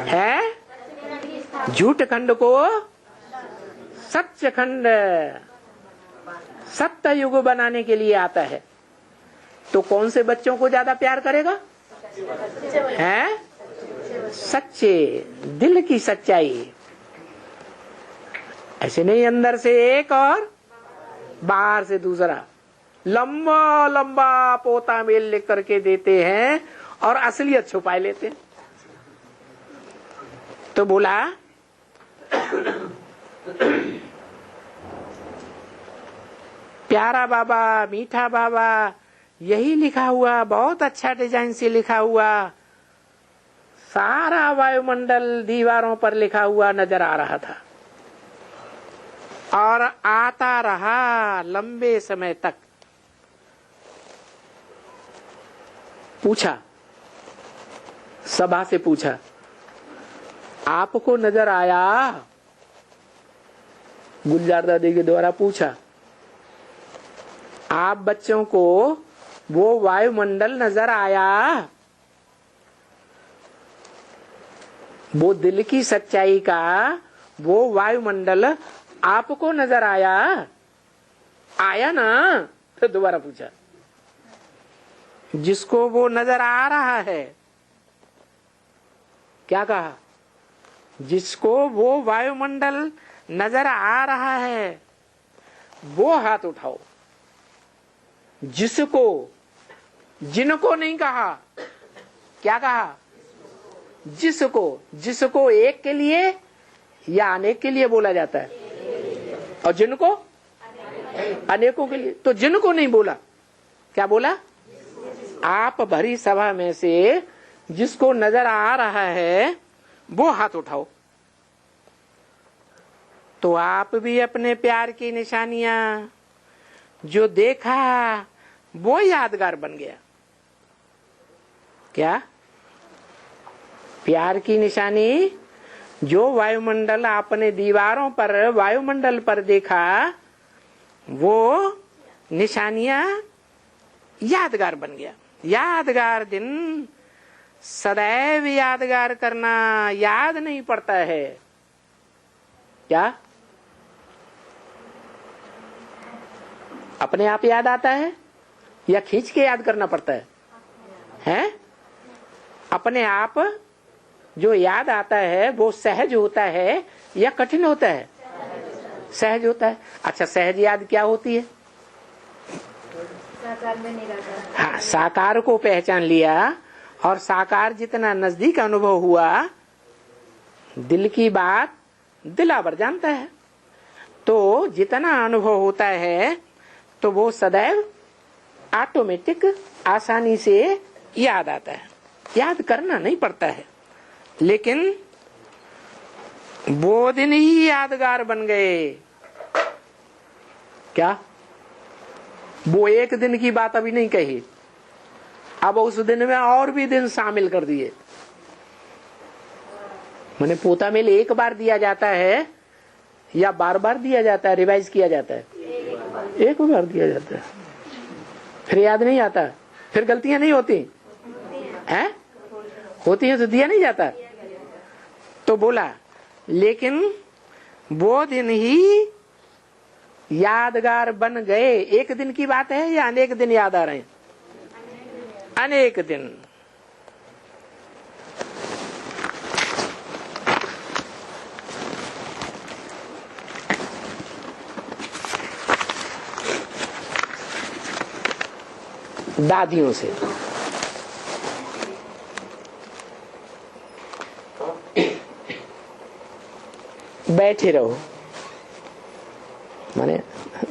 है झूठ खंड को सत्य खंड, सत्य युग बनाने के लिए आता है। तो कौन से बच्चों को ज्यादा प्यार करेगा? है सच्चे दिल की सच्चाई। ऐसे नहीं अंदर से एक और बाहर से दूसरा। लंबा लंबा पोता मेल लिख करके देते हैं और असलियत छुपा लेते हैं। तो बोला प्यारा बाबा, मीठा बाबा, यही लिखा हुआ, बहुत अच्छा डिजाइन से लिखा हुआ, सारा वायुमंडल दीवारों पर लिखा हुआ नजर आ रहा था और आता रहा लंबे समय तक। पूछा, सभा से पूछा, आपको नजर आया? गुलजार दादी के द्वारा पूछा, आप बच्चों को वो वायुमंडल नजर आया? वो दिल की सच्चाई का वो वायुमंडल आपको नजर आया? आया ना? तो दोबारा पूछा। जिसको वो नजर आ रहा है, क्या कहा? जिसको वो वायुमंडल नजर आ रहा है वो हाथ उठाओ। जिसको, जिनको नहीं कहा, क्या कहा? जिसको। जिसको एक के लिए या अनेक के लिए बोला जाता है, और जिनको अनेकों के लिए। तो जिनको नहीं बोला, क्या बोला? आप भरी सभा में से जिसको नजर आ रहा है वो हाथ उठाओ। तो आप भी अपने प्यार की निशानियां जो देखा वो यादगार बन गया। क्या? प्यार की निशानी जो वायुमंडल आपने दीवारों पर, वायुमंडल पर देखा, वो निशानियां यादगार बन गया। यादगार दिन सदैव यादगार करना याद नहीं पड़ता है। क्या? अपने आप याद आता है या खींच के याद करना पड़ता है? हैं? अपने आप जो याद आता है वो सहज होता है या कठिन होता है? सहज होता है। अच्छा, सहज याद क्या होती है? साकार में निराकार। हाँ, साकार को पहचान लिया और साकार जितना नजदीक अनुभव हुआ, दिल की बात दिलावर जानता है। तो जितना अनुभव होता है तो वो सदैव ऑटोमेटिक आसानी से याद आता है, याद करना नहीं पड़ता है। लेकिन वो दिन ही यादगार बन गए। क्या वो एक दिन की बात अभी नहीं कही, अब उस दिन में और भी दिन शामिल कर दिए। मैंने पोता मेल एक बार दिया जाता है या बार बार दिया जाता है, रिवाइज किया जाता है? एक बार दिया जाता है, फिर याद नहीं आता, फिर गलतियां नहीं होती हैं? होती है तो दिया नहीं जाता। तो बोला लेकिन वो दिन ही यादगार बन गए। एक दिन की बात है या अनेक दिन याद आ रहे हैं? अनेक दिन। दादियों से बैठे रहो, माने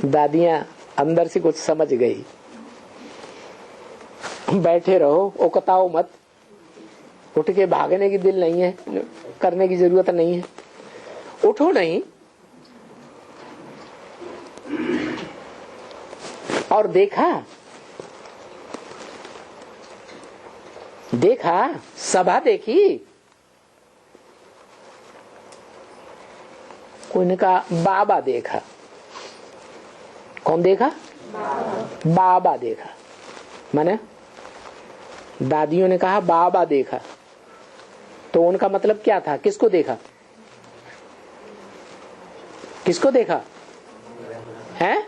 दादियां अंदर से कुछ समझ गई। बैठे रहो, उकताओ मत, उठ के भागने की दिल नहीं है, करने की जरूरत नहीं है, उठो नहीं। और देखा सभा देखी, कोई ने कहा बाबा देखा। कौन देखा? बाबा देखा। माने दादियों ने कहा बाबा देखा, तो उनका मतलब क्या था? किसको देखा? किसको देखा है?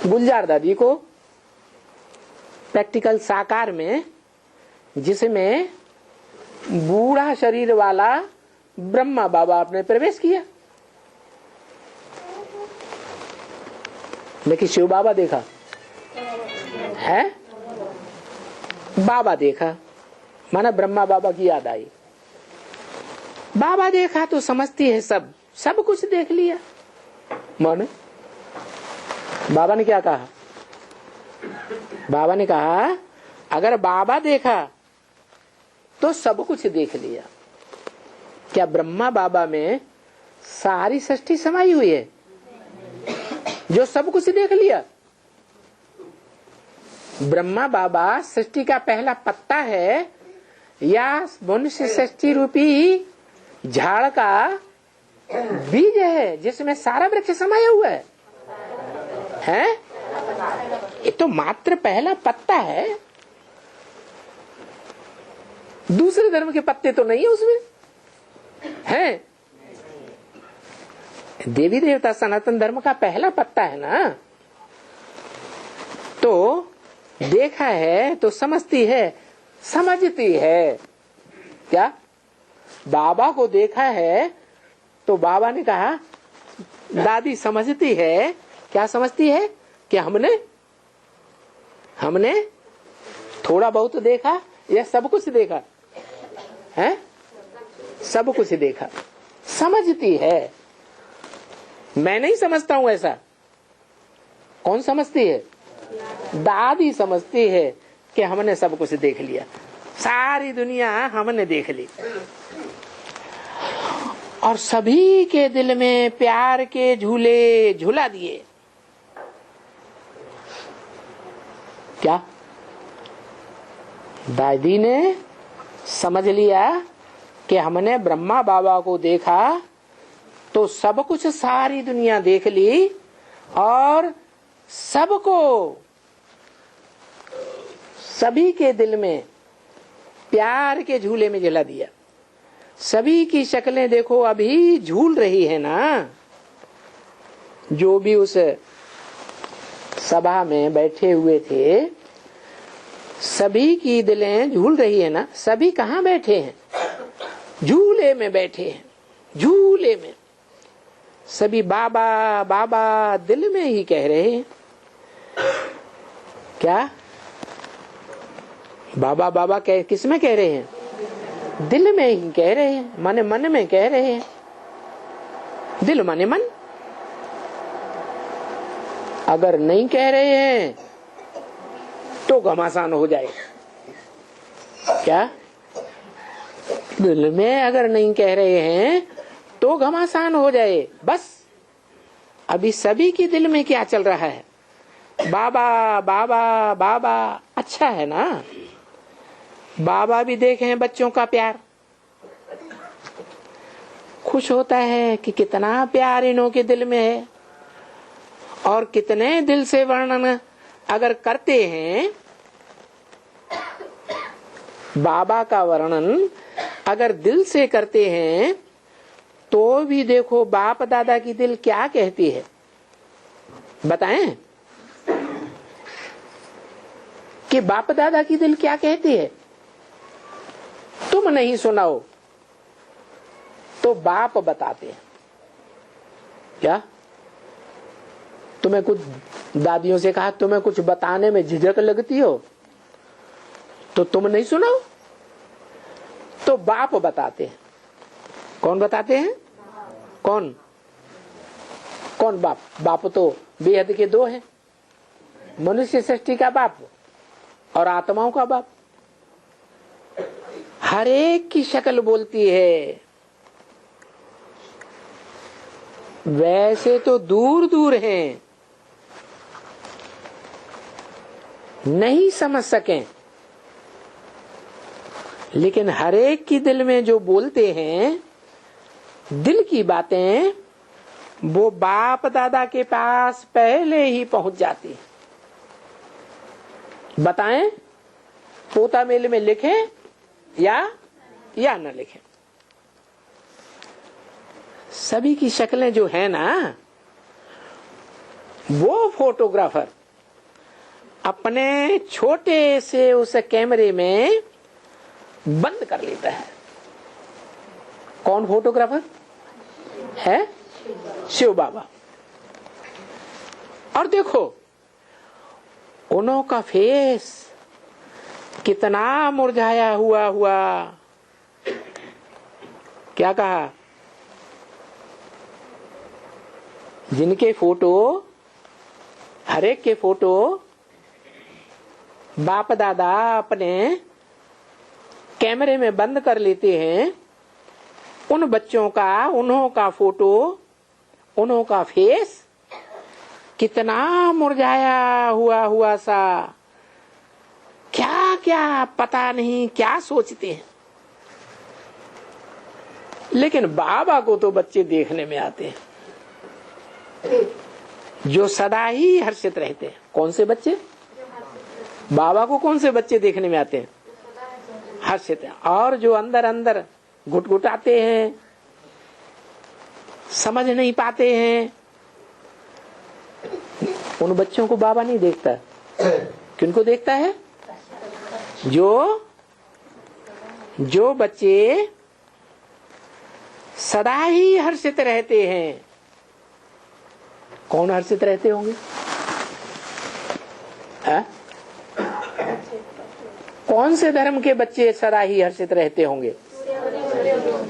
गुलजार दादी को, प्रैक्टिकल साकार में, जिसमें बूढ़ा शरीर वाला ब्रह्मा बाबा आपने प्रवेश किया। लेकिन शिव बाबा देखा है? बाबा देखा, माना ब्रह्मा बाबा की याद आई। बाबा देखा तो समझती है सब कुछ देख लिया। माने बाबा ने क्या कहा? बाबा ने कहा अगर बाबा देखा तो सब कुछ देख लिया। क्या ब्रह्मा बाबा में सारी सृष्टि समाई हुई है जो सब कुछ देख लिया? ब्रह्मा बाबा सृष्टि का पहला पत्ता है या मनुष्य सृष्टि रूपी झाड़ का बीज है जिसमें सारा वृक्ष समाया हुआ है? ये तो मात्र पहला पत्ता है, दूसरे धर्म के पत्ते तो नहीं है उसमें, हैं? देवी देवता सनातन धर्म का पहला पत्ता है ना। तो देखा है तो समझती है, समझती है। क्या बाबा को देखा है तो बाबा ने कहा दादी समझती है। क्या समझती है? कि हमने थोड़ा बहुत देखा या सब कुछ देखा है? सब कुछ देखा, समझती है। मैं नहीं समझता हूं ऐसा। कौन समझती है? दादी समझती है कि हमने सब कुछ देख लिया, सारी दुनिया हमने देख ली। और सभी के दिल में प्यार के झूले झूला दिए। क्या दादी ने समझ लिया कि हमने ब्रह्मा बाबा को देखा तो सब कुछ सारी दुनिया देख ली और सबको, सभी के दिल में प्यार के झूले में झूला दिया। सभी की शक्लें देखो अभी झूल रही है ना। जो भी उस सभा में बैठे हुए थे सभी की दिलें झूल रही है ना। सभी कहाँ बैठे हैं? झूले में बैठे हैं, झूले में। सभी बाबा बाबा दिल में ही कह रहे हैं। क्या बाबा बाबा किस में कह रहे हैं? दिल में ही कह रहे हैं, माने मन में कह रहे हैं। दिल माने मन। अगर नहीं कह रहे हैं तो घमासान हो जाए। क्या? दिल में अगर नहीं कह रहे हैं तो घमासान हो जाए। बस अभी सभी के दिल में क्या चल रहा है? बाबा बाबा बाबा। अच्छा है ना, बाबा भी देखे हैं बच्चों का प्यार, खुश होता है कि कितना प्यार इन्हों के दिल में है। और कितने दिल से वर्णन अगर करते हैं, बाबा का वर्णन अगर दिल से करते हैं तो भी देखो बाप दादा की दिल क्या कहती है, बताएं कि बाप दादा की दिल क्या कहती है। तुम नहीं सुनाओ तो बाप बताते हैं। क्या? तुम्हें कुछ दादियों से कहा तुम्हें कुछ बताने में झिझक लगती हो तो तुम नहीं सुनाओ तो बाप बताते हैं। कौन बताते हैं? कौन कौन बाप? बाप तो बेहद के दो हैं, मनुष्य सृष्टि का बाप और आत्माओं का बाप। हर एक की शक्ल बोलती है। वैसे तो दूर दूर हैं, नहीं समझ सकें, लेकिन हर एक की दिल में जो बोलते हैं दिल की बातें, वो बाप दादा के पास पहले ही पहुंच जाती है। बताएं, पोता मेल में लिखें या न लिखें, सभी की शक्लें जो है ना, वो फोटोग्राफर अपने छोटे से उस कैमरे में बंद कर लेता है। कौन फोटोग्राफर है? शिव बाबा। और देखो उन्हों का फेस कितना मुरझाया हुआ। क्या कहा? जिनके फोटो, हर एक के फोटो बाप दादा अपने कैमरे में बंद कर लेते हैं, उन बच्चों का, उन्हों का फोटो, उन्हों का फेस कितना मुरझाया हुआ सा। क्या क्या पता नहीं क्या सोचते हैं। लेकिन बाबा को तो बच्चे देखने में आते हैं जो सदा ही हर्षित रहते हैं। कौन से बच्चे? बाबा को कौन से बच्चे देखने में आते हैं? हर्षित हैं। और जो अंदर अंदर घुटघुटाते हैं, समझ नहीं पाते हैं, उन बच्चों को बाबा नहीं देखता। किनको देखता है? जो बच्चे सदा ही हर्षित रहते हैं। कौन हर्षित रहते होंगे? कौन से धर्म के बच्चे सदा ही हर्षित रहते होंगे?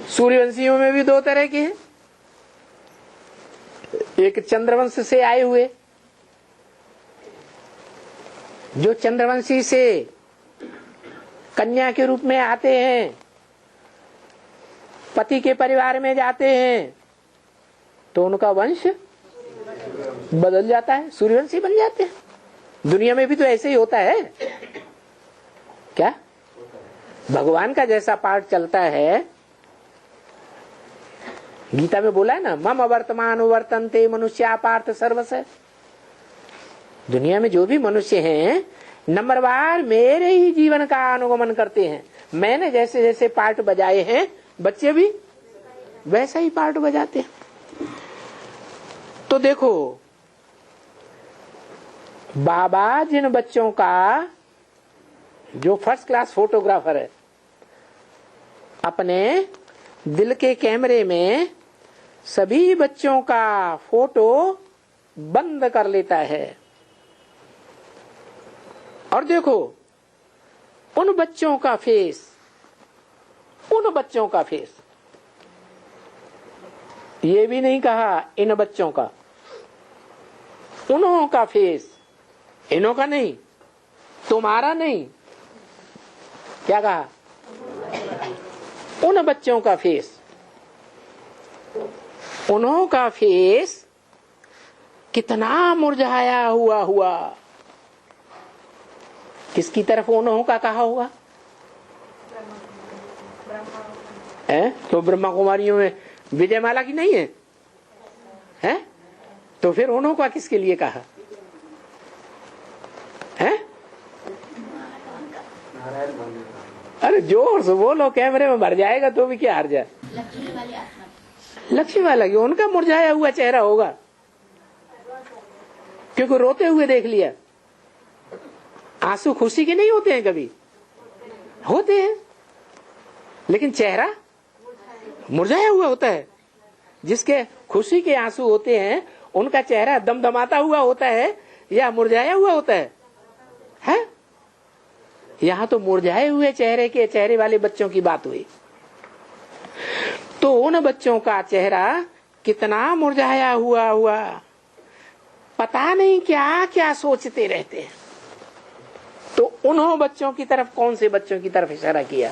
सूर्यवंशियों में भी दो तरह के हैं। एक चंद्रवंश से आए हुए, जो चंद्रवंशी से कन्या के रूप में आते हैं, पति के परिवार में जाते हैं तो उनका वंश बदल जाता है, सूर्यवंशी बन जाते हैं। दुनिया में भी तो ऐसे ही होता है। क्या? भगवान का जैसा पाठ चलता है, गीता में बोला है ना, मम वर्तमान वर्तन्ते मनुष्या पार्थ सर्वस्य। दुनिया में जो भी मनुष्य हैं नंबरवार मेरे ही जीवन का अनुगमन करते हैं। मैंने जैसे जैसे पार्ट बजाए हैं बच्चे भी वैसा ही पार्ट बजाते हैं। तो देखो बाबा जिन बच्चों का, जो फर्स्ट क्लास फोटोग्राफर है, अपने दिल के कैमरे में सभी बच्चों का फोटो बंद कर लेता है। और देखो उन बच्चों का फेस, ये भी नहीं कहा इन बच्चों का, उन्हों का फेस, इन्हों का नहीं, तुम्हारा नहीं, क्या कहा? उन बच्चों का फेस। उन्हों का फेस कितना मुरझाया हुआ। किसकी तरफ उन्हों का कहा होगा? तो ब्रह्मा कुमारियों में विजय माला की नहीं है? हैं? तो फिर उन्हों का किसके लिए कहा है? अरे जोर से बोलो, कैमरे में भर जाएगा तो भी क्या हार जाए। लक्ष्मी वाला की उनका मुरझाया हुआ चेहरा होगा, क्योंकि रोते हुए देख लिया। आंसू खुशी के नहीं होते हैं, कभी होते हैं, लेकिन चेहरा मुरझाया हुआ होता है। जिसके खुशी के आंसू होते हैं उनका चेहरा दमदमाता हुआ होता है या मुरझाया हुआ होता है? यहाँ तो मुरझाए हुए चेहरे वाले बच्चों की बात हुई। तो उन बच्चों का चेहरा कितना मुरझाया हुआ, पता नहीं क्या क्या सोचते रहते हैं। तो उन्होंने बच्चों की तरफ, कौन से बच्चों की तरफ इशारा किया?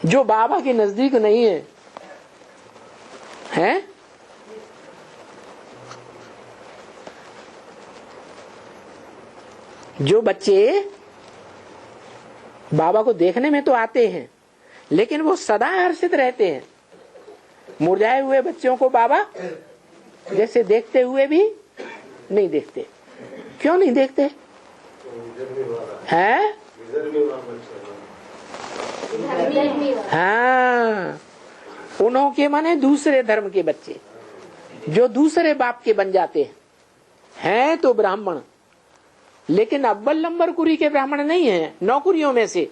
जो बाबा के नजदीक नहीं है, हैं? जो बच्चे बाबा को देखने में तो आते हैं, लेकिन वो सदा हर्षित रहते हैं। मुरझाए हुए बच्चों को बाबा जैसे देखते हुए भी नहीं देखते। क्यों नहीं देखते हैं? हाँ, उन्होंने माने दूसरे धर्म के बच्चे जो दूसरे बाप के बन जाते हैं तो ब्राह्मण, लेकिन अव्वल नंबर कुरी के ब्राह्मण नहीं है। 9 कुरियों में से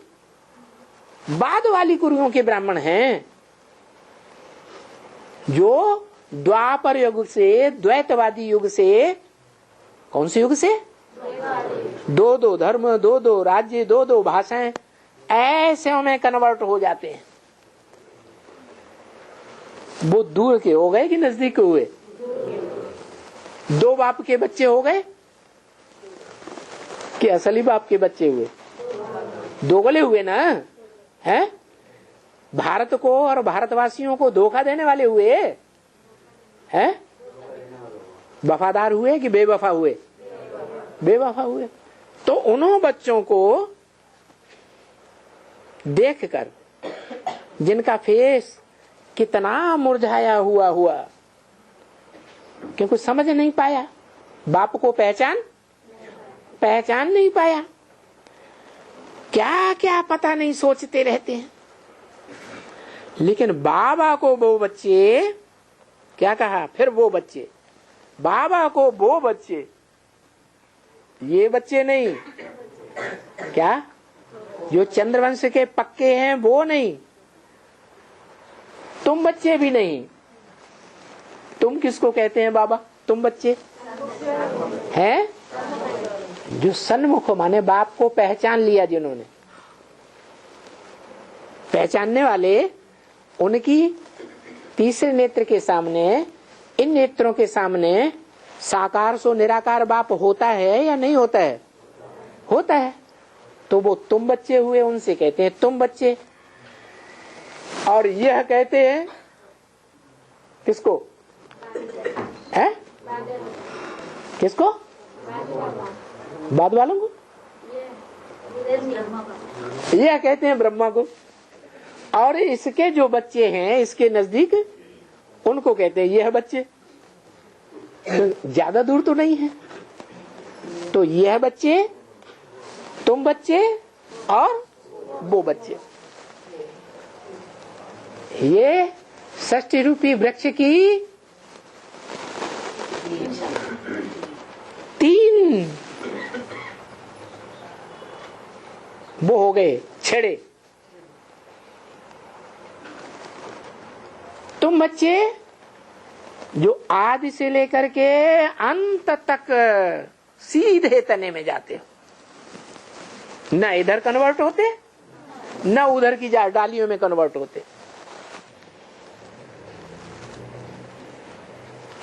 बाद वाली कुरियों के ब्राह्मण हैं, जो द्वापर युग से, द्वैतवादी युग से, कौन से युग से? 2 धर्म, 2 राज्य, 2 भाषाएं, ऐसे में कन्वर्ट हो जाते हैं। वो दूर के हो गए कि नजदीक के हुए? 2 बाप के बच्चे हो गए कि असली बाप के बच्चे हुए? 2 गले हुए ना, हैं? भारत को और भारतवासियों को धोखा देने वाले हुए हैं? वफादार हुए कि बेवफा हुए? बेवफा हुए। तो उन्होंने बच्चों को देखकर, जिनका फेस कितना मुरझाया हुआ, क्योंकि समझ नहीं पाया, बाप को पहचान नहीं पाया, क्या क्या पता नहीं सोचते रहते हैं। लेकिन बाबा को वो बच्चे, क्या कहा फिर? वो बच्चे, बाबा को वो बच्चे, ये बच्चे नहीं, क्या जो चंद्रवंश के पक्के हैं वो नहीं, तुम बच्चे भी नहीं। तुम किसको कहते हैं बाबा? तुम बच्चे हैं जो सन्मुख माने बाप को पहचान लिया। जिन्होंने पहचानने वाले, उनकी तीसरे नेत्र के सामने, इन नेत्रों के सामने साकार सो निराकार बाप होता है या नहीं होता है? होता है। तो वो तुम बच्चे हुए, उनसे कहते हैं तुम बच्चे। और यह कहते हैं किसको? है किसको? बाद वालों को। यह कहते हैं ब्रह्मा को। और इसके जो बच्चे हैं इसके नजदीक, उनको कहते हैं यह बच्चे। तो ज्यादा दूर तो नहीं है। तो यह बच्चे, तुम बच्चे और वो बच्चे, ये षष्ठी रूपी वृक्ष की 3 वो हो गए छेड़े। तुम बच्चे जो आदि से लेकर के अंत तक सीधे तने में जाते हो, न इधर कन्वर्ट होते न उधर की डालियों में कन्वर्ट होते।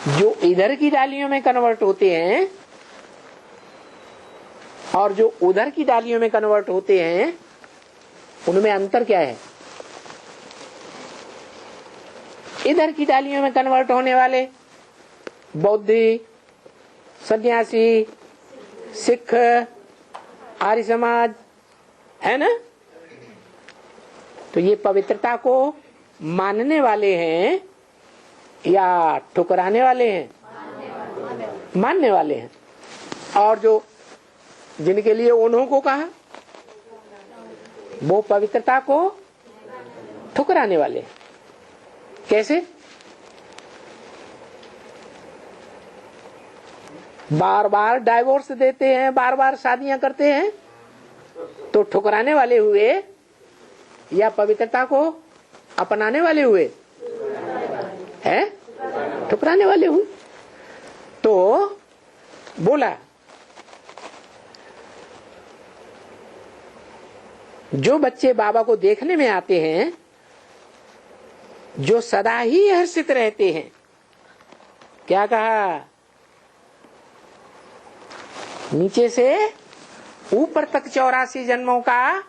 जो इधर की डालियों में कन्वर्ट होते हैं और जो उधर की डालियों में कन्वर्ट होते हैं, उनमें अंतर क्या है? इधर की डालियों में कन्वर्ट होने वाले बौद्धि, सन्यासी, सिख, आर्य समाज है ना, तो ये पवित्रता को मानने वाले हैं या ठुकराने वाले हैं? मानने वाले हैं। और जो जिनके लिए उन्हों को कहा, वो पवित्रता को ठुकराने वाले हैं। कैसे? बार बार डाइवोर्स देते हैं, बार बार शादियां करते हैं, तो ठुकराने वाले हुए या पवित्रता को अपनाने वाले हुए? हैं? ठुकराने वाले हुए। तो बोला जो बच्चे बाबा को देखने में आते हैं, जो सदा ही हर्षित रहते हैं, क्या कहा? नीचे से ऊपर तक 84 जन्मों का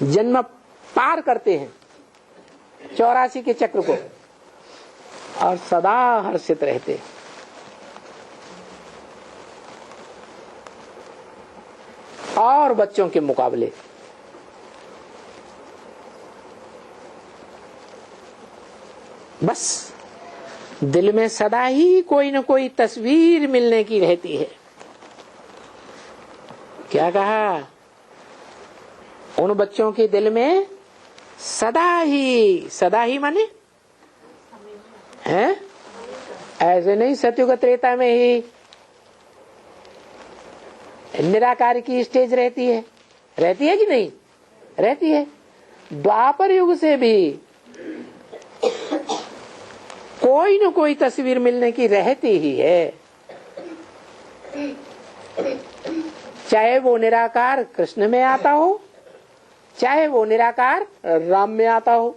जन्म पार करते हैं, 84 के चक्र को, और सदा हर्षित रहते हैं। और बच्चों के मुकाबले बस दिल में सदा ही कोई न कोई तस्वीर मिलने की रहती है। क्या कहा? उन बच्चों के दिल में सदा ही माने हैं? ऐसे नहीं सतयुग त्रेता में ही निराकार की स्टेज रहती है कि नहीं रहती है? द्वापर युग से भी कोई न कोई तस्वीर मिलने की रहती ही है, चाहे वो निराकार कृष्ण में आता हो, चाहे वो निराकार राम में आता हो।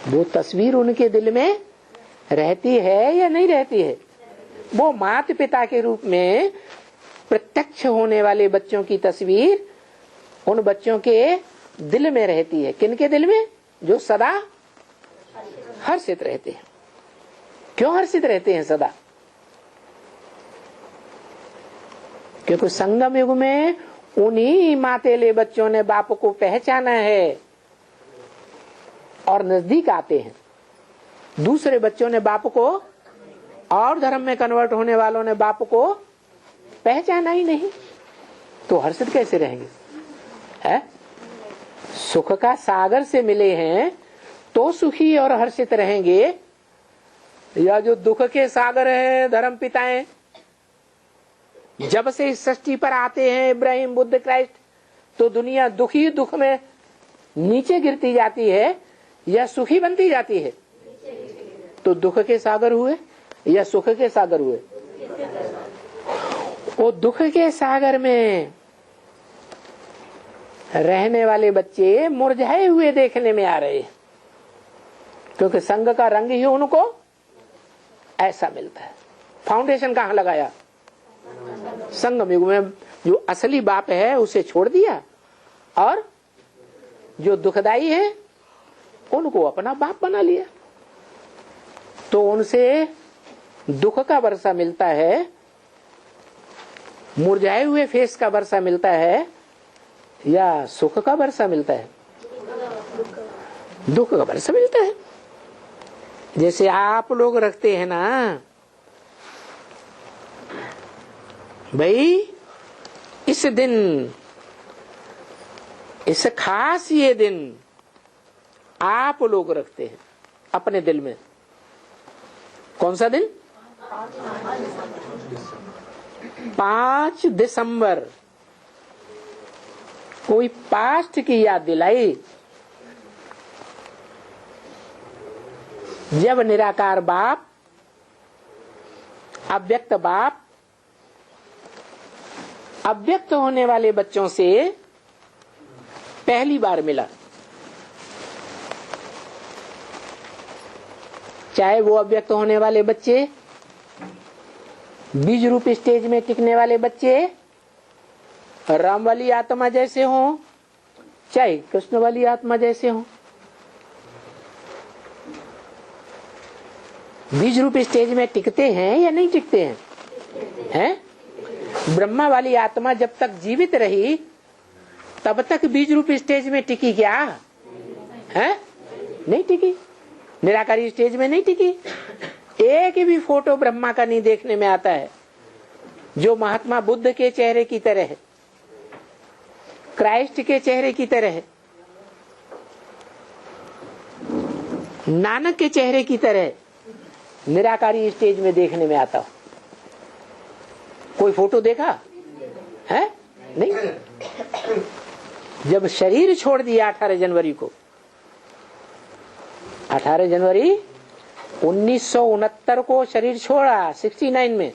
वो तस्वीर उनके दिल में रहती है या नहीं रहती है? वो माता पिता के रूप में प्रत्यक्ष होने वाले बच्चों की तस्वीर उन बच्चों के दिल में रहती है। किनके दिल में? जो सदा हर्षित रहते हैं। क्यों हर्षित रहते हैं सदा? क्योंकि संगम युग में उन्हीं मातेले बच्चों ने बाप को पहचाना है और नजदीक आते हैं। दूसरे बच्चों ने बाप को, और धर्म में कन्वर्ट होने वालों ने बाप को पहचाना ही नहीं, तो हर्षित कैसे रहेंगे? है? सुख का सागर से मिले हैं तो सुखी और हर्षित रहेंगे, या जो दुख के सागर हैं धर्म पिताएं, जब से इस सृष्टि पर आते हैं इब्राहिम, बुद्ध, क्राइस्ट, तो दुनिया दुखी दुख में नीचे गिरती जाती है या सुखी बनती जाती है? तो दुख के सागर हुए या सुख के सागर हुए? वो दुख के सागर में रहने वाले बच्चे मुरझाए हुए देखने में आ रहे हैं, क्योंकि संग का रंग ही उनको ऐसा मिलता है। फाउंडेशन कहाँ लगाया? संगम युग में जो असली बाप है उसे छोड़ दिया, और जो दुखदाई है उनको अपना बाप बना लिया। तो उनसे दुख का वर्षा मिलता है, मुरझाए हुए फेस का वर्षा मिलता है, या सुख का वर्षा मिलता है? दुख का वर्षा मिलता है। जैसे आप लोग रखते हैं ना भाई, इस दिन, इस खास ये दिन आप लोग रखते हैं अपने दिल में। कौन सा दिन? 5 दिसंबर। कोई पास्ट की याद दिलाई, जब निराकार बाप, अव्यक्त बाप, अव्यक्त होने वाले बच्चों से पहली बार मिला। चाहे वो अव्यक्त होने वाले बच्चे, बीज रूप स्टेज में टिकने वाले बच्चे, राम वाली आत्मा जैसे हों, चाहे कृष्ण वाली आत्मा जैसे हों, बीज रूप स्टेज में टिकते हैं या नहीं टिकते हैं? हैं? ब्रह्मा वाली आत्मा जब तक जीवित रही तब तक बीज रूप स्टेज में टिकी क्या? है? नहीं टिकी। निराकारी स्टेज में नहीं टिकी। एक भी फोटो ब्रह्मा का नहीं देखने में आता है जो महात्मा बुद्ध के चेहरे की तरह है, क्राइस्ट के चेहरे की तरह है, नानक के चेहरे की तरह निराकारी स्टेज में देखने में आता हो। कोई फोटो देखा है? नहीं। जब शरीर छोड़ दिया 18 जनवरी को, 18 जनवरी 1969 को शरीर छोड़ा 69 में,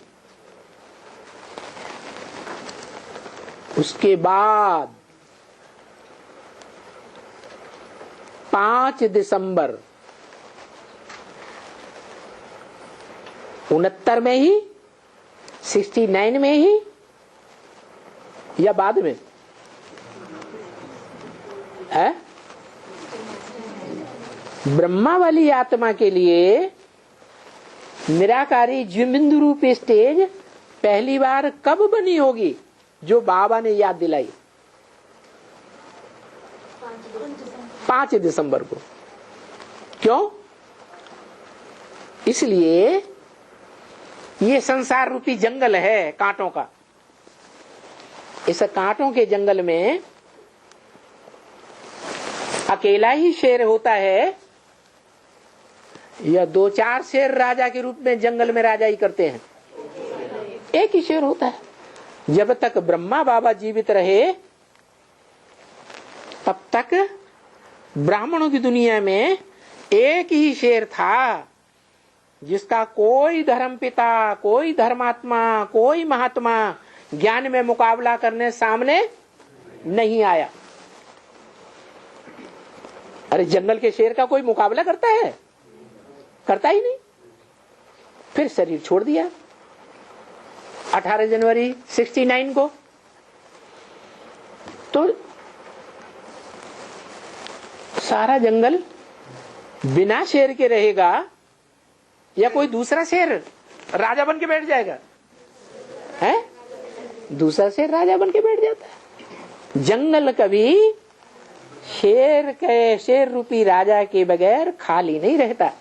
उसके बाद 5 दिसंबर 69 में ही, 69 में ही या बाद में है? ब्रह्मा वाली आत्मा के लिए निराकारी ज्विबिंदु रूप स्टेज पहली बार कब बनी होगी जो बाबा ने याद दिलाई? 5 दिसंबर को। क्यों? इसलिए ये संसार रूपी जंगल है कांटों का। इस कांटों के जंगल में अकेला ही शेर होता है या 2-4 शेर राजा के रूप में जंगल में राजाई करते हैं? एक ही शेर होता है। जब तक ब्रह्मा बाबा जीवित रहे तब तक ब्राह्मणों की दुनिया में एक ही शेर था जिसका कोई धर्म पिता, कोई धर्मात्मा, कोई महात्मा ज्ञान में मुकाबला करने सामने नहीं आया। अरे जंगल के शेर का कोई मुकाबला करता है? करता ही नहीं। फिर शरीर छोड़ दिया 18 जनवरी 69 को। तो सारा जंगल बिना शेर के रहेगा या कोई दूसरा शेर राजा बन के बैठ जाएगा? है? दूसरा शेर राजा बन के बैठ जाता है। जंगल कभी शेर रूपी राजा के बगैर खाली नहीं रहता।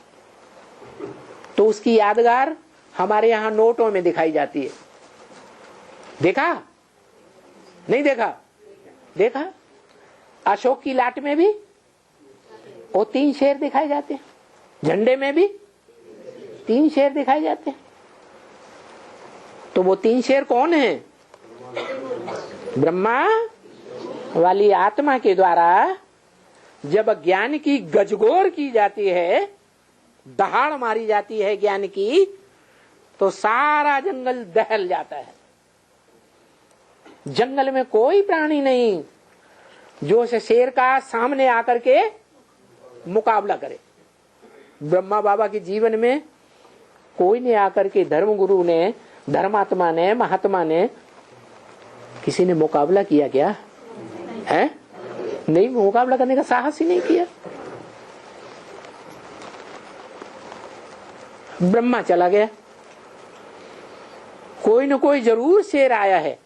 तो उसकी यादगार हमारे यहाँ नोटों में दिखाई जाती है। देखा? नहीं देखा? देखा? अशोक की लाट में भी वो 3 शेर दिखाए जाते हैं, झंडे में भी 3 शेर दिखाए जाते हैं। तो वो 3 शेर कौन है? ब्रह्मा वाली आत्मा के द्वारा जब ज्ञान की गजगोर की जाती है, दहाड़ मारी जाती है ज्ञान की, तो सारा जंगल दहल जाता है। जंगल में कोई प्राणी नहीं जो उस शेर का सामने आकर के मुकाबला करे। ब्रह्मा बाबा के जीवन में कोई ने आकर के, धर्म गुरु ने, धर्मात्मा ने, महात्मा ने, किसी ने मुकाबला किया क्या? है? नहीं, मुकाबला करने का साहस ही नहीं किया। ब्रह्मा चला गया, कोई न कोई जरूर शेर आया है।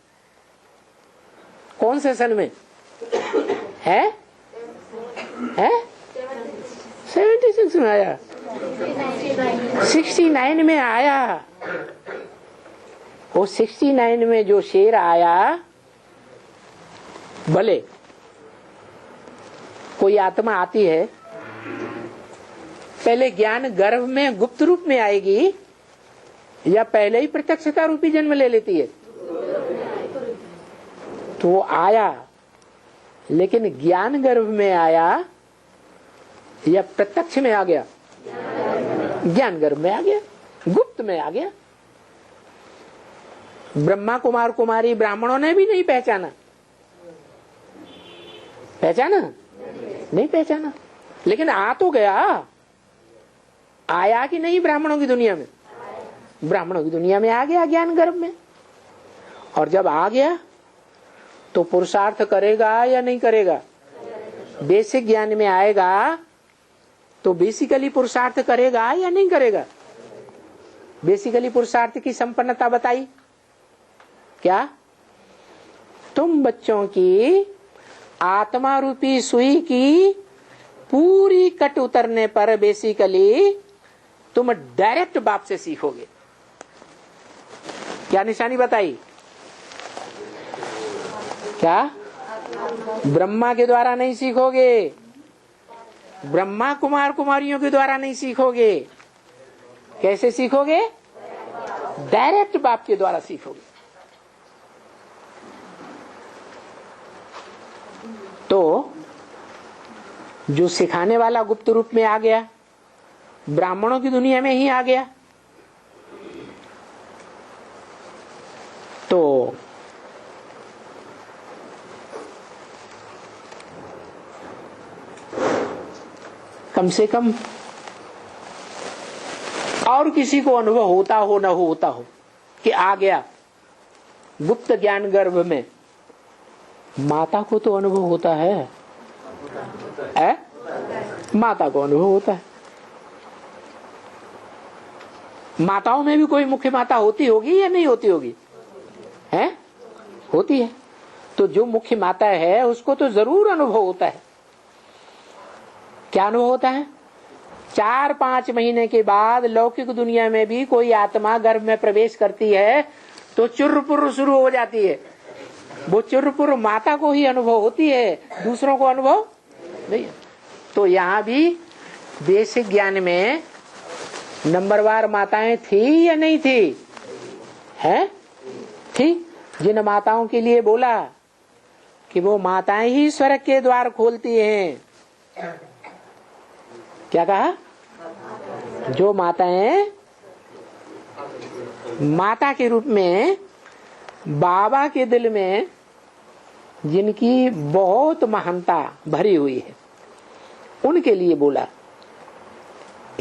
कौन से सन में है? 76 में आया, 69 में आया। वो 69 में जो शेर आया, भले कोई आत्मा आती है, पहले ज्ञान गर्भ में गुप्त रूप में आएगी या पहले ही प्रत्यक्षता रूपी जन्म ले लेती है? तो वो आया, लेकिन ज्ञान गर्भ में आया या प्रत्यक्ष में आ गया? ज्ञान गर्भ में आ गया, गुप्त में आ गया। ब्रह्मा कुमार कुमारी ब्राह्मणों ने भी नहीं पहचाना। पहचाना? नहीं पहचाना, लेकिन आ तो गया। आया कि नहीं ब्राह्मणों की दुनिया में? ब्राह्मणों की दुनिया में आ गया ज्ञान गर्भ में। और जब आ गया तो पुरुषार्थ करेगा या नहीं करेगा? बेसिक ज्ञान में आएगा तो बेसिकली पुरुषार्थ करेगा या नहीं करेगा? बेसिकली पुरुषार्थ की संपन्नता बताई क्या? तुम बच्चों की आत्मा रूपी सुई की पूरी कट उतरने पर बेसिकली तुम डायरेक्ट बाप से सीखोगे। क्या निशानी बताई? क्या? ब्रह्मा के द्वारा नहीं सीखोगे, ब्रह्मा कुमार कुमारियों के द्वारा नहीं सीखोगे। कैसे सीखोगे? डायरेक्ट बाप के द्वारा सीखोगे। तो जो सिखाने वाला गुप्त रूप में आ गया, ब्राह्मणों की दुनिया में ही आ गया, तो कम से कम और किसी को अनुभव होता हो न होता हो कि आ गया गुप्त ज्ञान गर्भ में, माता को तो अनुभव होता है, माता को अनुभव होता है। माताओं में भी कोई मुख्य माता होती होगी या नहीं होती होगी? है, होती है। तो जो मुख्य माता है उसको तो जरूर अनुभव होता है। क्या अनुभव होता है? 4-5 महीने के बाद लौकिक दुनिया में भी कोई आत्मा गर्भ में प्रवेश करती है तो चुर्रपुर शुरू हो जाती है। वो चुर्रपुर माता को ही अनुभव होती है, दूसरों को अनुभव नहीं है। तो यहाँ भी बेसिक ज्ञान में नंबरवार माताएं थी या नहीं थी? है, थी। जिन माताओं के लिए बोला कि वो माताएं ही स्वर्ग के द्वार खोलती हैं। क्या कहा? जो माताएं माता के रूप में बाबा के दिल में जिनकी बहुत महानता भरी हुई है, उनके लिए बोला।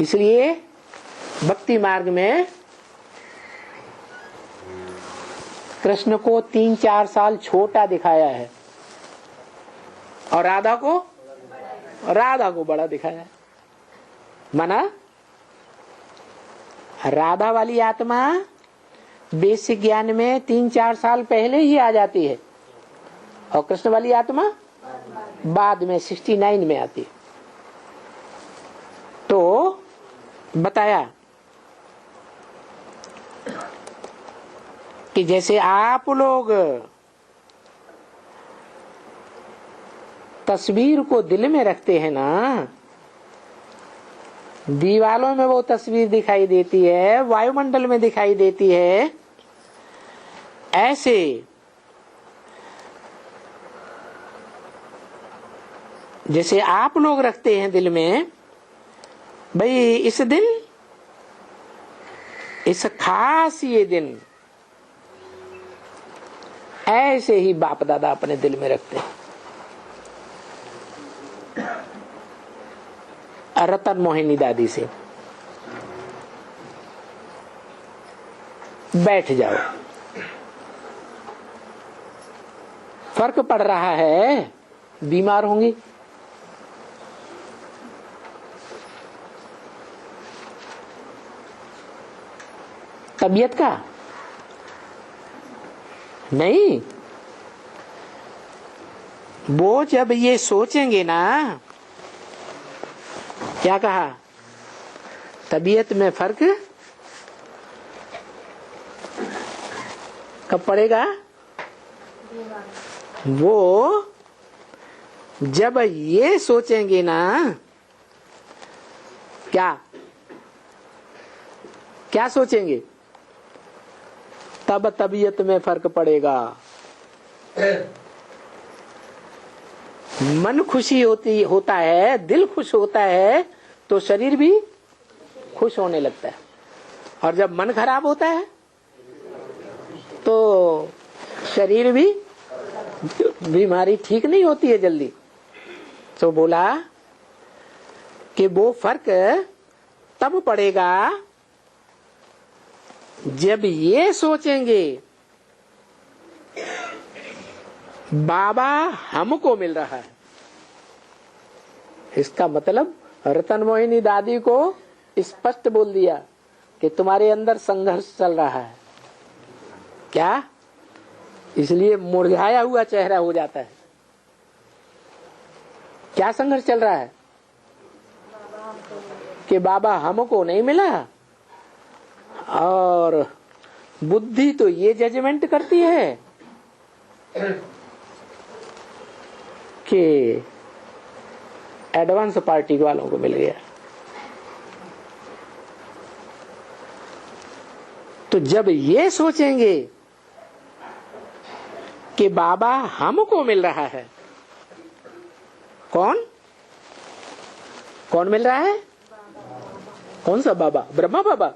इसलिए भक्ति मार्ग में कृष्ण को 3-4 साल छोटा दिखाया है और राधा को बड़ा दिखाया है। माना राधा वाली आत्मा बेसिक ज्ञान में 3-4 साल पहले ही आ जाती है और कृष्ण वाली आत्मा बाद में 69 में आती है। तो बताया कि जैसे आप लोग तस्वीर को दिल में रखते हैं ना, दीवालों में वो तस्वीर दिखाई देती है, वायुमंडल में दिखाई देती है, ऐसे जैसे आप लोग रखते हैं दिल में, भाई इस दिन, इस खास ये दिन, ऐसे ही बाप दादा अपने दिल में रखते हैं। रतन मोहिनी दादी से बैठ जाओ, फर्क पड़ रहा है, बीमार होंगी, तबीयत का नहीं। वो जब ये सोचेंगे ना, क्या कहा, तबीयत में फर्क कब पड़ेगा? वो जब ये सोचेंगे ना, क्या सोचेंगे, तब तबीयत में फर्क पड़ेगा। मन खुशी होता है, दिल खुश होता है तो शरीर भी खुश होने लगता है, और जब मन खराब होता है तो शरीर भी, बीमारी ठीक नहीं होती है जल्दी। तो बोला कि वो फर्क तब पड़ेगा जब ये सोचेंगे बाबा हमको मिल रहा है। इसका मतलब रतन मोहिनी दादी को स्पष्ट बोल दिया कि तुम्हारे अंदर संघर्ष चल रहा है। क्या? इसलिए मुरझाया हुआ चेहरा हो जाता है। क्या संघर्ष चल रहा है? कि बाबा हमको नहीं मिला, और बुद्धि तो ये जजमेंट करती है कि एडवांस पार्टी वालों को मिल गया। तो जब ये सोचेंगे कि बाबा हमको मिल रहा है, कौन कौन मिल रहा है? कौन सा बाबा? ब्रह्मा बाबा।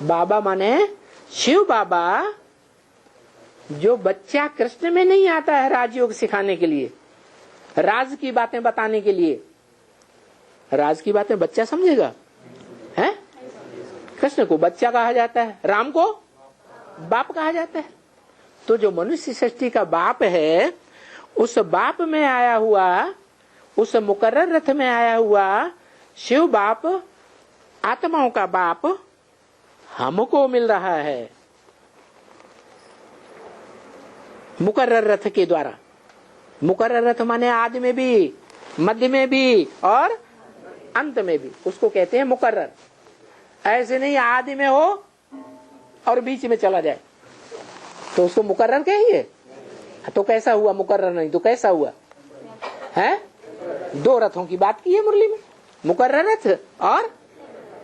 बाबा माने शिव बाबा, जो बच्चा कृष्ण में नहीं आता है राजयोग सिखाने के लिए, राज की बातें बताने के लिए। राज की बातें बच्चा समझेगा? हैं? कृष्ण को बच्चा कहा जाता है, राम को बाप कहा जाता है। तो जो मनुष्य सृष्टि का बाप है, उस बाप में आया हुआ, उस मुकर्रर रथ में आया हुआ शिव बाप, आत्माओं का बाप हमको मिल रहा है मुकर्रर रथ के द्वारा। मुकर्रर रथ माने आदि में भी, मध्य में भी और अंत में भी, उसको कहते हैं मुकर्रर। ऐसे नहीं आदि में हो और बीच में चला जाए तो उसको मुकर्रर कहेंगे। तो कैसा हुआ मुकर्रर? नहीं तो कैसा हुआ है? दो रथों की बात की है मुरली में, मुकर्रर रथ और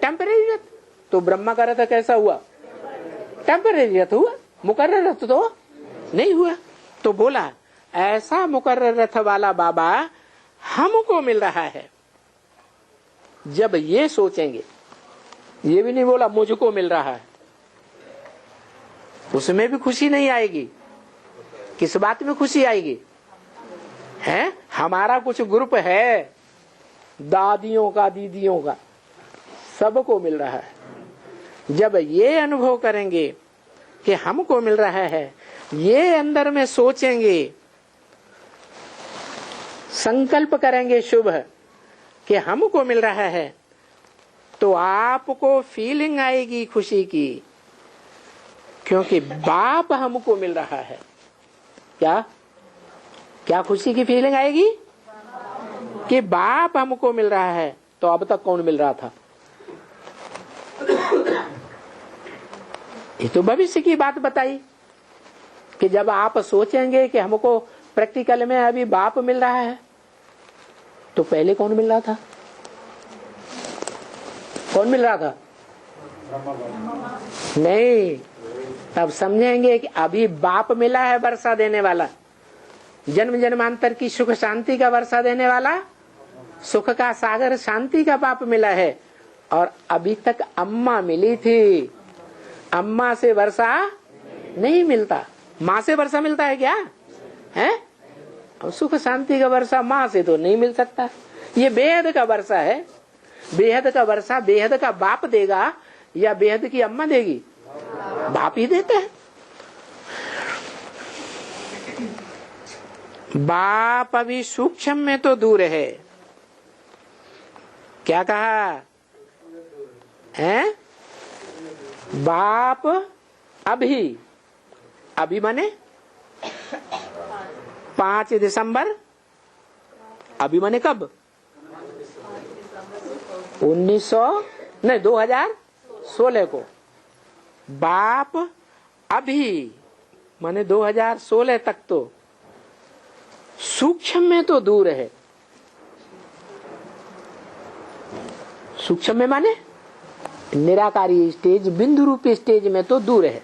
टेम्परेरी रथ। तो ब्रह्मा का रथ कैसा हुआ? टेम्परेरी रथ हुआ, मुकर्रर रथ तो नहीं हुआ। तो बोला ऐसा मुकर्रर रथ वाला बाबा हमको मिल रहा है। जब ये सोचेंगे, ये भी नहीं बोला मुझको मिल रहा है, उसमें भी खुशी नहीं आएगी। किस बात में खुशी आएगी? है हमारा कुछ ग्रुप है, दादियों का, दीदियों का, सबको मिल रहा है। जब ये अनुभव करेंगे कि हमको मिल रहा है, ये अंदर में सोचेंगे, संकल्प करेंगे शुभ कि हमको मिल रहा है, तो आपको फीलिंग आएगी खुशी की, क्योंकि बाप हमको मिल रहा है। क्या क्या खुशी की फीलिंग आएगी? कि बाप हमको मिल रहा है। तो अब तक कौन मिल रहा था? ये तो भविष्य की बात बताई कि जब आप सोचेंगे कि हमको प्रैक्टिकल में अभी बाप मिल रहा है, तो पहले कौन मिल रहा था? कौन मिल रहा था? नहीं, तब समझेंगे कि अभी बाप मिला है वर्षा देने वाला, जन्म जन्मांतर की सुख शांति का वर्षा देने वाला, सुख का सागर शांति का बाप मिला है। और अभी तक अम्मा मिली थी, अम्मा से वर्षा नहीं मिलता। माँ से वर्षा मिलता है क्या? है? और सुख शांति का वर्षा माँ से तो नहीं मिल सकता। ये बेहद का वर्षा है। बेहद का वर्षा बेहद का बाप देगा या बेहद की अम्मा देगी? बाप ही देता है। बाप अभी सूक्ष्म में तो दूर है। क्या कहा है? बाप अभी, अभी माने 5 दिसंबर, अभी माने कब? 2016 को। बाप अभी माने 2016 तक तो सूक्ष्म में तो दूर है। सूक्ष्म में माने निराकारी स्टेज, बिंदु रूपी स्टेज में तो दूर है।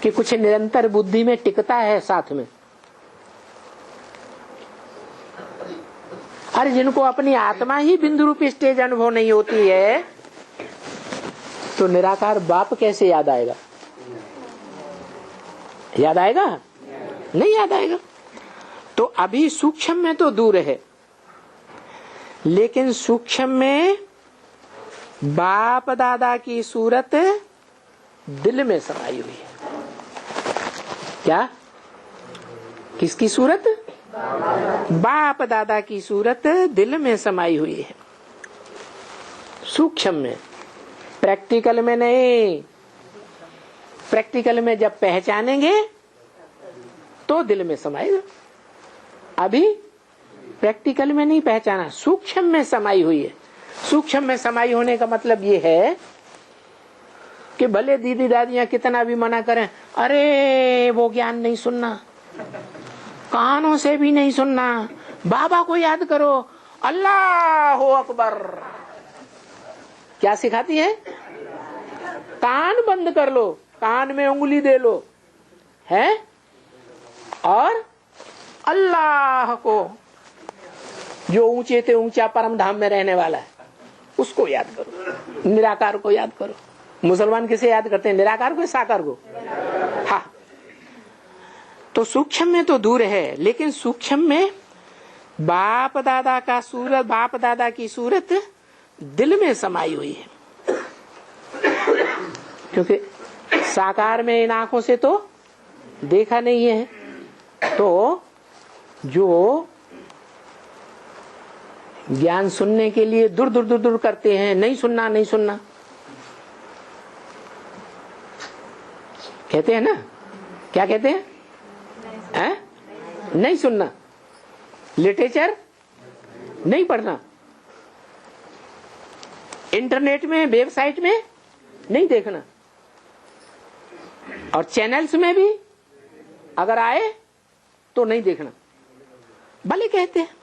कि कुछ निरंतर बुद्धि में टिकता है साथ में। अरे जिनको अपनी आत्मा ही बिंदु रूपी स्टेज अनुभव नहीं होती है, तो निराकार बाप कैसे याद आएगा? याद आएगा? नहीं याद आएगा। तो अभी सूक्ष्म में तो दूर है, लेकिन सूक्ष्म में बाप दादा की सूरत दिल में समाई हुई है। क्या? किसकी सूरत? बाप दादा की सूरत दिल में समाई हुई है, सूक्ष्म में, प्रैक्टिकल में नहीं। प्रैक्टिकल में जब पहचानेंगे तो दिल में समाएगा, अभी प्रैक्टिकल में नहीं पहचाना, सूक्ष्म में समाई हुई है। सूक्ष्म में समाई होने का मतलब ये है कि भले दीदी दादियां कितना भी मना करें, अरे वो ज्ञान नहीं सुनना, कानों से भी नहीं सुनना, बाबा को याद करो, अल्लाह अकबर। क्या सिखाती है? कान बंद कर लो, कान में उंगली दे लो, है, और अल्लाह को, जो ऊंचे से ऊंचा परम धाम में रहने वाला है, उसको याद करो, निराकार को याद करो। मुसलमान किसे याद करते हैं? निराकार को, साकार को? हाँ। तो सूक्ष्म में तो दूर है, लेकिन सूक्ष्म में बाप दादा का सूरत, बाप दादा की सूरत दिल में समाई हुई है, क्योंकि साकार में इन आंखों से तो देखा नहीं है। तो जो ज्ञान सुनने के लिए दूर दूर दूर दूर करते हैं, नहीं सुनना नहीं सुनना कहते हैं ना, क्या कहते हैं? नहीं सुनना, लिटरेचर नहीं पढ़ना, इंटरनेट में, वेबसाइट में नहीं देखना, और चैनल्स में भी अगर आए तो नहीं देखना, भले कहते हैं।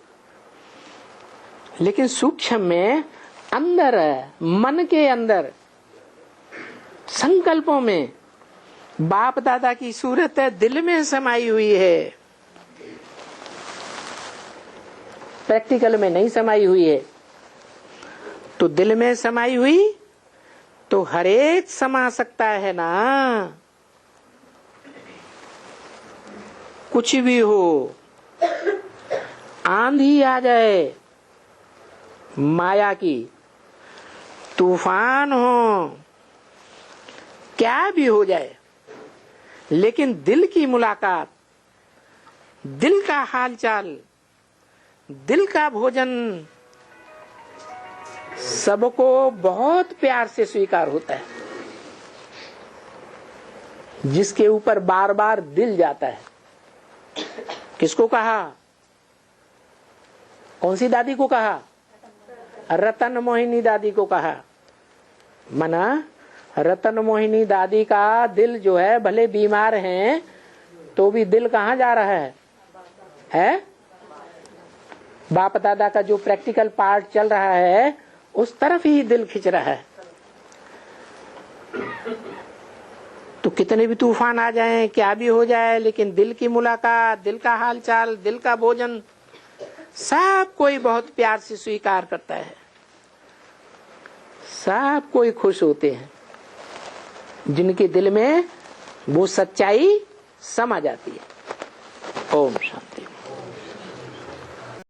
लेकिन सूक्ष्म में अंदर, मन के अंदर, संकल्पों में बाप दादा की सूरत दिल में समाई हुई है, प्रैक्टिकल में नहीं समाई हुई है। तो दिल में समाई हुई तो हर एक समा सकता है ना, कुछ भी हो, आंधी आ जाए माया की, तूफान हो, क्या भी हो जाए, लेकिन दिल की मुलाकात, दिल का हालचाल, दिल का भोजन सबको बहुत प्यार से स्वीकार होता है। जिसके ऊपर बार बार दिल जाता है, किसको कहा? कौन सी दादी को कहा? रतन मोहिनी दादी को कहा। मना रतन मोहिनी दादी का दिल जो है, भले बीमार हैं तो भी दिल कहाँ जा रहा है? बाप दादा का जो प्रैक्टिकल पार्ट चल रहा है उस तरफ ही दिल खिंच रहा है। तो कितने भी तूफान आ जाएं, क्या भी हो जाए, लेकिन दिल की मुलाकात, दिल का हालचाल, दिल का भोजन सब कोई बहुत प्यार से स्वीकार करता है। सब कोई खुश होते हैं जिनके दिल में वो सच्चाई समा जाती है। ओम शांति।